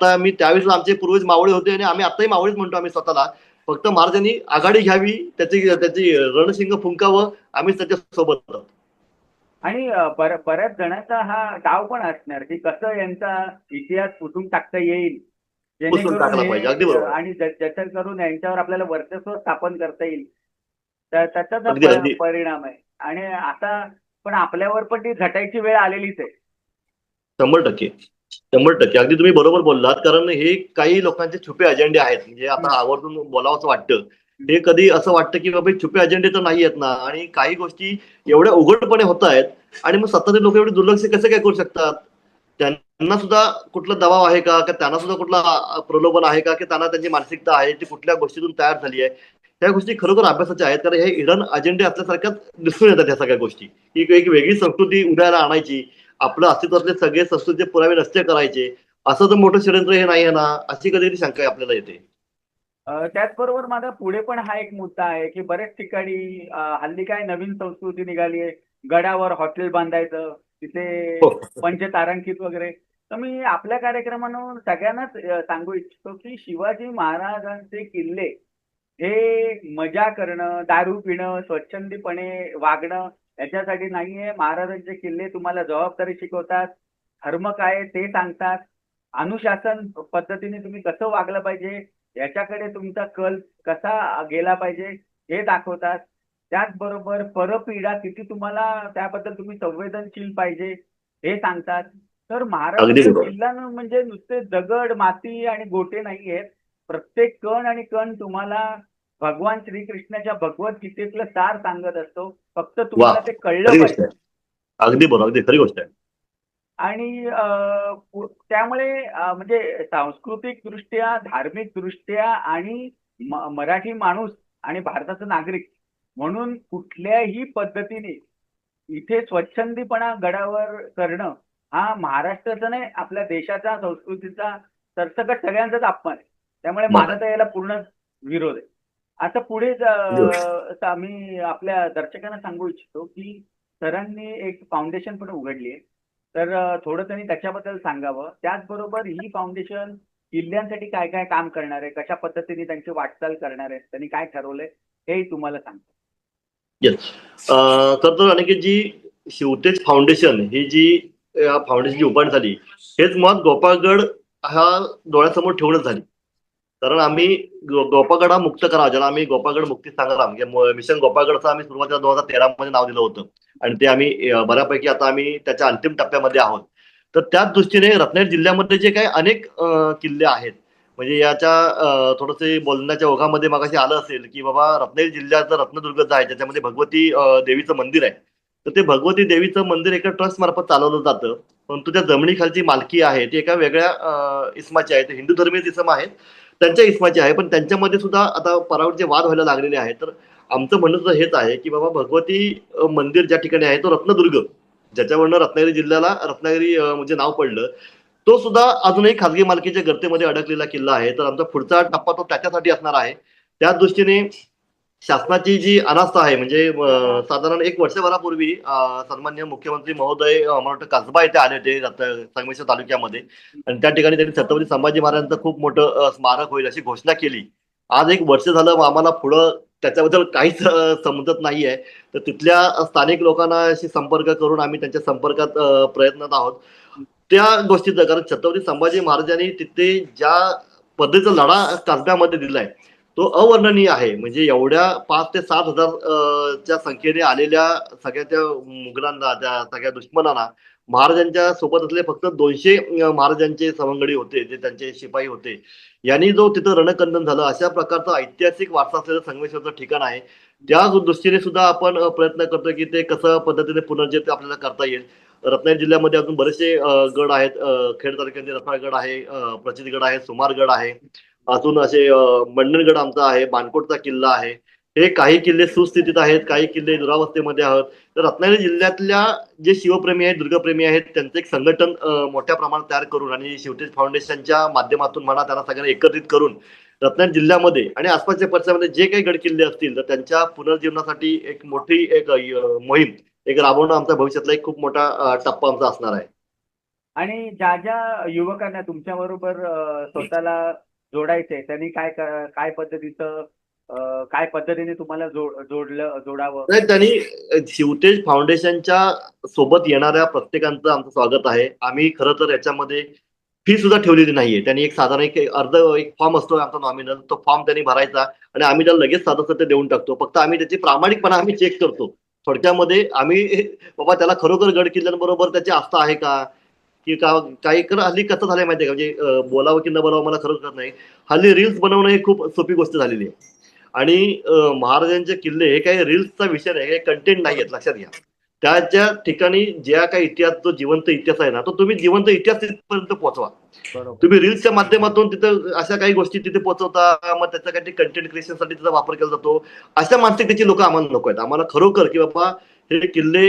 आम्ही त्यावेळेस आमचे पूर्वज मावळे होते आणि आम्ही आताही मावळेच म्हणतो आम्ही स्वतःला. फक्त महाराजांनी आघाडी घ्यावी, त्याची रणशिंग फुंकावं, आम्ही त्याच्या सोबत आहोत. आणि बऱ्याच जणांचा हा डाव पण असणार की कसं यांचा इतिहास पुसून टाकता येईल, पुसून टाकला पाहिजे. अगदी बरोबर. आणि ज्याच्या करून यांच्यावर आपल्याला वर्चस्व स्थापन करता येईल, त्याचा अगदी अगदी परिणाम आहे. आणि आता पण आपल्यावर पण ती झटायची वेळ आलेलीच आहे. 100%. 100% अगदी तुम्ही बरोबर बोललात, कारण हे काही लोकांचे छुपे अजेंडे आहेत. म्हणजे आता आवर्जून बोलावंच वाटतं. हे कधी असं वाटतं की बाबा छुपे अजेंडे तर नाही आहेत ना, आणि काही गोष्टी एवढ्या उघडपणे होत आहेत आणि मग सत्ताधारी लोक एवढे दुर्लक्ष कसं काय करू शकतात. त्यांना सुद्धा कुठला दबाव आहे का, त्यांना सुद्धा कुठला प्रलोभन आहे का, की त्यांना त्यांची मानसिकता आहे ती कुठल्या गोष्टीतून तयार झाली आहे. त्या गोष्टी खरोखर अभ्यासाच्या आहेत, कारण हे हिडन अजेंडे असल्यासारख्याच दिसून येतात ह्या सगळ्या गोष्टी. की एक वेगळी संस्कृती उदयाला आणायची, आपलं अस्तित्वातले सगळे संस्कृतीचे पुरावे नसते करायचे, असं तर मोठं षडयंत्र हे नाही आहे ना, अशी कधी शंका आपल्याला येते. त्याचबरोबर माझा पुढे पण हा एक मुद्दा आहे की बऱ्याच ठिकाणी हल्ली काय नवीन संस्कृती निघाली आहे, गडावर हॉटेल बांधायचं, तिथे पंचतारांकित वगैरे. तर मी आपल्या कार्यक्रमांवर सगळ्यांनाच सांगू इच्छितो की शिवाजी महाराजांचे किल्ले हे मजा करणं, दारू पिणं, स्वच्छंदीपणे वागणं याच्यासाठी नाहीये. महाराजांचे किल्ले तुम्हाला जबाबदारी शिकवतात, धर्म काय ते सांगतात, अनुशासन पद्धतीने तुम्ही कसं वागलं पाहिजे याच्याकडे तुमचा कल कसा गेला पाहिजे हे दाखवतात. त्याचबरोबर परपीडा किती तुम्हाला त्याबद्दल तुम्ही संवेदनशील पाहिजे हे सांगतात. तर अगदी महाराष्ट्राचा बरोबर. किल्ला म्हणजे नुसते दगड, माती आणि गोटे नाही आहेत. प्रत्येक कण आणि कण तुम्हाला भगवान श्रीकृष्णाच्या भगवद्गीतेतलं सार सांगत असतो. फक्त वा, तुम्हाला ते कळलं खरी गोष्ट पाहिजे. आहे. अगदी बरोबर, अगदी खरी गोष्ट आहे. आणि त्यामुळे म्हणजे सांस्कृतिक दृष्ट्या, धार्मिक दृष्ट्या आणि मराठी माणूस आणि भारताचा नागरिक म्हणून कुठल्याही पद्धतीने इथे स्वच्छंदीपणा गडावर करणं हा महाराष्ट्राचा नाही, आपल्या देशाचा, संस्कृतीचा, सरसकट सगळ्यांचाच अपमान आहे. त्यामुळे मान माझा आहे. तर याला पूर्ण विरोध आहे. आता पुढे अगदी बरोबर. मी आपल्या दर्शकांना सांगू इच्छितो की सरांनी एक फाउंडेशन पण उघडली आहे. तर थोडं त्यांनी त्याच्याबद्दल सांगावं. त्याचबरोबर ही फाउंडेशन किल्ल्यांसाठी काय काय काम करणार आहे, कशा पद्धतीने त्यांची वाटचाल करणार आहे, त्यांनी काय ठरवलंय हेही तुम्हाला सांगतो. येस. तर अनिकेत जी शिवतेज फाउंडेशन ही जी या फाउंडेशनची उभारणी झाली, हेच मुळात गोपाळगड हा डोळ्यासमोर ठेवूनच झाली. कारण आम्ही गोपाळगड हा मुक्त करावा, ज्याला आम्ही गोपाळगड मुक्ती संग्राम मिशन गोपाळगडचं आम्ही सुरुवातीला 2013 मध्ये नाव दिलं होतं. आणि ते आम्ही बऱ्यापैकी आता आम्ही त्याच्या अंतिम टप्प्यामध्ये आहोत. तर त्याच दृष्टीने रत्नागिरी जिल्ह्यामध्ये जे काही अनेक किल्ले आहेत, म्हणजे याच्या थोडंसे बोलण्याच्या ओघामध्ये मगाशी आलं असेल की बाबा रत्नागिरी जिल्ह्याचं रत्नदुर्ग जो आहे त्याच्यामध्ये भगवती देवीचं मंदिर आहे. तर ते भगवती देवीचं मंदिर एका ट्रस्ट मार्फत चालवलं जातं. परंतु त्या जमिनीखालची मालकी आहे ती एका वेगळ्या इस्माची आहे. ते हिंदू धर्मीय इसम आहेत, त्यांच्या इस्माची आहे. पण त्यांच्यामध्ये सुद्धा आता परावरचे वाद व्हायला लागलेले आहेत. तर आमचं म्हणणं सुद्धा हेच आहे की बाबा भगवती मंदिर ज्या ठिकाणी आहे तो रत्नदुर्ग, ज्याच्यावरनं रत्नागिरी जिल्ह्याला रत्नागिरी म्हणजे नाव पडलं, तो सुद्धा अजूनही खासगी मालकीच्या गर्तेमध्ये अडकलेला किल्ला आहे. तर आमचा पुढचा टप्पा तो त्याच्यासाठी असणार आहे. त्या दृष्टीने शासनाची जी अनास्था आहे, म्हणजे साधारण एक वर्षभरापूर्वी सन्माननीय मुख्यमंत्री महोदय मला वाटतं कसबा येथे आले होते संगमेश्वर तालुक्यामध्ये. आणि त्या ठिकाणी त्यांनी छत्रपती संभाजी महाराजांचं खूप मोठं स्मारक होईल अशी घोषणा केली. आज एक वर्ष झालं आम्हाला पुढं त्याच्याबद्दल काहीच समजत नाहीये. तर तिथल्या स्थानिक लोकांशी संपर्क करून आम्ही त्यांच्या संपर्कात प्रयत्नात आहोत त्या गोष्टीचं. कारण छत्रपती संभाजी महाराजांनी तिथे ज्या पद्धतीचा लढा कसब्यामध्ये दिलाय तो अवर्णनीय आहे. म्हणजे एवढ्या 5,000 ते 7,000 च्या संख्येने आलेल्या सगळ्या त्या मुघलांना, त्या सगळ्या दुश्मनांना महाराजांच्या सोबत असले फक्त 200 महाराजांचे सवंगडी होते, जे त्यांचे शिपाई होते. यांनी जो तिथं रणकंदन झालं, अशा प्रकारचं ऐतिहासिक वारसा असलेलं संगमेश्वरचं ठिकाण आहे. त्या दृष्टीने सुद्धा आपण प्रयत्न करतो की ते कसं पद्धतीने पुनर्जित आपल्याला करता येईल. रत्नागिरी जिल्ह्यामध्ये अजून बरेचसे गड आहेत. खेड तालुक्यातील रत्नाळगड आहे, प्रचितगड आहे, सुमारगड आहे. अजून असे मंडणगड आमचा आहे, मानकोटचा किल्ला आहे. हे काही किल्ले सुस्थितीत आहेत, काही किल्ले दुरावस्थेमध्ये आहोत. तर रत्नागिरी जिल्ह्यातल्या जे शिवप्रेमी आहेत, दुर्गप्रेमी आहेत, त्यांचं एक संघटन मोठ्या प्रमाणात तयार करून आणि शिवतेज फाउंडेशनच्या माध्यमातून म्हणा त्यांना सगळ्यांना एकत्रित करून रत्नागिरी जिल्ह्यामध्ये आणि आसपासच्या परिसरामध्ये जे काही गड किल्ले असतील तर त्यांच्या पुनर्जीवनासाठी एक मोठी एक मोहीम एक राबवणं आमचा भविष्यातला एक खूप मोठा टप्पा आमचा असणार आहे. आणि ज्या ज्या युवकांना तुमच्या बरोबर स्वतःला जोडायचंय त्यांनी काय पद्धतीचं काय पद्धतीने तुम्हाला जोडावं. नाही, त्यांनी शिवतेज फाउंडेशनच्या सोबत येणाऱ्या प्रत्येकांचं आमचं स्वागत आहे. आम्ही खरं तर याच्यामध्ये फी सुद्धा ठेवलेली नाहीये. त्यांनी एक साधारण एक फॉर्म असतो आमचा नॉमिनल, तो फॉर्म त्यांनी भरायचा आणि आम्ही त्याला लगेच सदस्यत्व देऊन टाकतो. फक्त आम्ही त्याची प्रामाणिकपणा आम्ही चेक करतो. थोडक्यामध्ये आम्ही बाबा त्याला खरोखर गड किल्ल्यांबरोबर त्याची आस्था आहे का, की काही हल्ली कसं झालंय माहितीये का, म्हणजे बोलावं की न बोलावं मला खरंच कळत नाही. हल्ली रील्स बनवणं ही खूप सोपी गोष्ट झालेली आहे. आणि महाराजांचे किल्ले हे काही रील्सचा विषय नाही, हे कंटेंट नाही आहेत, लक्षात घ्या. त्याच्या ठिकाणी ज्या काही इतिहास, जो जिवंत इतिहास आहे ना, तो तुम्ही जिवंत इतिहास तिथपर्यंत पोहोचवा. बरोबर. तुम्ही रील्सच्या माध्यमातून तिथं अशा काही गोष्टी तिथे पोहोचवता, मग त्याचा काही कंटेंट क्रिएशनसाठी त्याचा वापर केला जातो. अशा मानसिकतेची लोक आम्हाला नको आहेत. आम्हाला खरोखर की बाबा हे किल्ले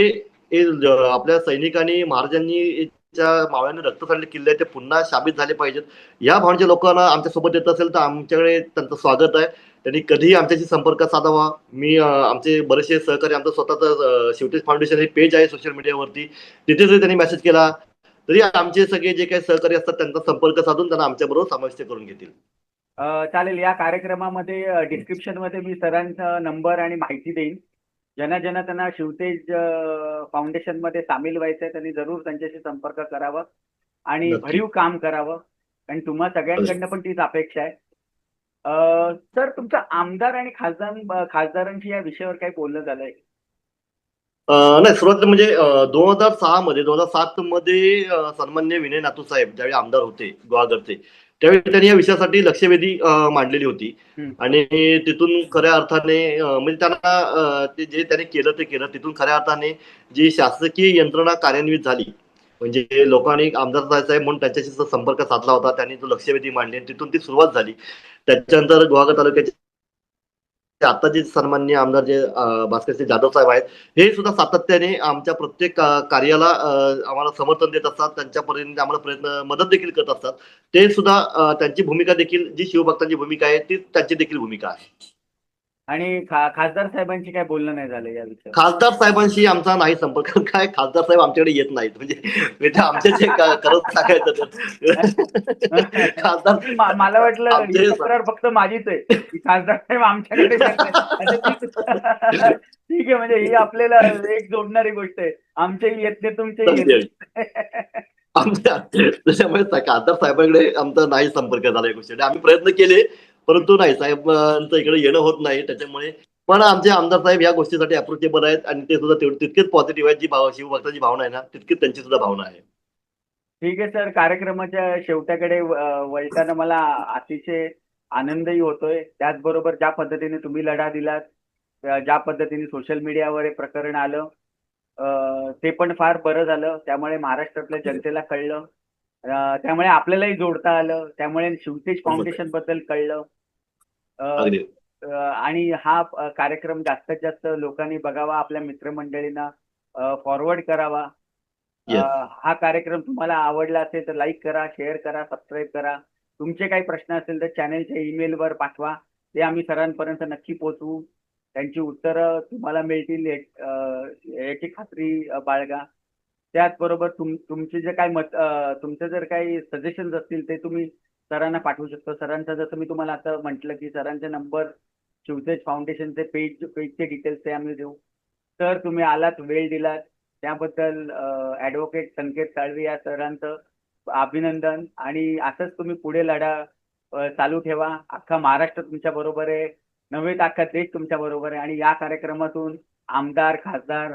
हे आपल्या सैनिकांनी, महाराजांनी मावळ्यांनी रक्त सांडले किल्ले ते पुन्हा शाबित झाले पाहिजेत. या भावनेच्या लोकांना आमच्या सोबत येत असेल तर आमच्याकडे त्यांचं स्वागत आहे. त्यांनी कधीही आमच्याशी संपर्क साधावा. मी आमचे बरेचसे सहकारी, आमचं स्वतःचं शिवतेज फाउंडेशन हे पेज आहे सोशल मीडियावरती, तिथे जरी त्यांनी मेसेज केला तरी आमचे सगळे जे काही सहकारी असतात त्यांचा संपर्क साधून त्यांना आमच्याबरोबर समाविष्ट करून घेतील. चालेल. या कार्यक्रमामध्ये डिस्क्रिप्शन मध्ये मी सरांचा नंबर आणि माहिती देईन. ज्यांना ज्यांना त्यांना शिवतेज फाउंडेशन मध्ये सामील व्हायचंय त्यांनी जरूर त्यांच्याशी संपर्क करावा आणि नक्की. भरीव काम करावं. आणि तुम्हा सगळ्यांकडनं पण तीच अपेक्षा आहे. सर तुमचं आमदार आणि खासदारांशी या विषयावर काही बोलणं झालंय? नाही, सुरुवातीला म्हणजे 2006 मध्ये 2007 मध्ये सन्माननीय विनय नातू साहेब ज्यावेळी आमदार होते गुहागरचे, त्यावेळी त्यांनी या विषयासाठी लक्षवेधी मांडलेली होती. हम्म. आणि तिथून खऱ्या अर्थाने म्हणजे त्यांना ते जे त्यांनी केलं ते केलं. तिथून खऱ्या अर्थाने जी शासकीय यंत्रणा कार्यान्वित झाली, म्हणजे लोकांनी आमदार साहेब म्हणून त्यांच्याशी संपर्क साधला होता, त्यांनी तो लक्षवेधी मांडली आणि तिथून ती सुरुवात झाली. त्याच्यानंतर गुहागर तालुक्याचे आता जे सन्माननीय आमदार जे भास्करसिंह जाधव साहेब आहेत, हे सुद्धा सातत्याने आमच्या प्रत्येक कार्याला आम्हाला समर्थन देत असतात. त्यांच्यापर्यंत आम्हाला मदत देखील करत असतात. ते सुद्धा त्यांची भूमिका देखील जी शिवभक्तांची भूमिका आहे ती त्यांची देखील भूमिका आहे. आणि खासदार साहेबांशी काय बोलणं नाही झालं या विषयावर? खासदार साहेबांशी आमचा नाही संपर्क. काय खासदार साहेब आमच्याकडे येत नाहीत, म्हणजे आमचे जे करत सांगायचं खासदार मला वाटलं ही आमचे तक्रार फक्त माझीच आहे की खासदार साहेब आमच्याकडे येत नाही. अच्छा, ठीक आहे, म्हणजे ही आपल्याला एक जोडणारी गोष्ट आहे. आमचेही येत नाही, तुमचेही येत नाही. आमच्या त्याच्यामुळे खासदार साहेबांकडे आमचा नाही संपर्क झाला या गोष्टी. आम्ही प्रयत्न केले, परंतु नाही, साहेबांचं इकडे येणं होत नाही. त्याच्यामुळे पण आमचे आमदार साहेब या गोष्टीसाठी अप्रोचेबल आहेत आणि ते सुद्धा तितकेच पॉझिटिव्ह आहेत. जी शिवभक्ताची भावना आहे ना, तितकीच त्यांची सुद्धा भावना आहे. ठीक आहे सर, कार्यक्रमाच्या शेवटाकडे वळताना मला अतिशय आनंदही होतोय. त्याचबरोबर ज्या पद्धतीने तुम्ही लढा दिलात, ज्या पद्धतीने सोशल मीडियावर हे प्रकरण आलं, ते पण फार बरं झालं. त्यामुळे महाराष्ट्रातल्या जनतेला कळलं, त्यामुळे आपल्यालाही जोडता आलं, त्यामुळे शिवतेज फाउंडेशन बद्दल कळलं. अगदी आणि हा कार्यक्रम जास्तीत जास्त लोकांनी बघावा, आपल्या मित्रमंडळींना फॉरवर्ड करावा. येस. हा कार्यक्रम तुम्हाला आवडला असेल तर लाईक करा, शेअर करा, सबस्क्राईब करा. तुमचे काही प्रश्न असेल तर चॅनलच्या ईमेलवर पाठवा, ते आम्ही सरांपर्यंत नक्की पोहोचवू. त्यांची उत्तरं तुम्हाला मिळतील याची खात्री बाळगा. त्याचबरोबर तुमचे जे काही तुमचे जर काही सजेशन्स असतील ते तुम्ही सरांना पाठवू शकता. सरांचा जसं मी तुम्हाला आता म्हटलं की सरांचे नंबर, शिवतेज फाउंडेशनचे पेजचे डिटेल्स ते आम्ही देऊ. तर तुम्ही आलात, वेळ दिलात, त्याबद्दल ॲडव्होकेट संकेत साळवी या सरांचं अभिनंदन. आणि असंच तुम्ही पुढे लढा चालू ठेवा. अख्खा महाराष्ट्र तुमच्या बरोबर आहे, नव्हे तर अख्खा देश तुमच्या बरोबर आहे. आणि या कार्यक्रमातून आमदार, खासदार,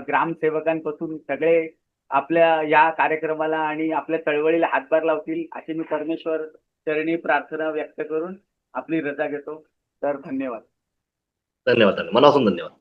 ग्रामसेवकांपासून सगळे आपल्या या कार्यक्रमाला आणि आपल्या चळवळीला हातभार लावतील अशी मी परमेश्वर चरणी प्रार्थना व्यक्त करून आपली रजा घेतो. तर धन्यवाद. धन्यवाद. मनापासून धन्यवाद.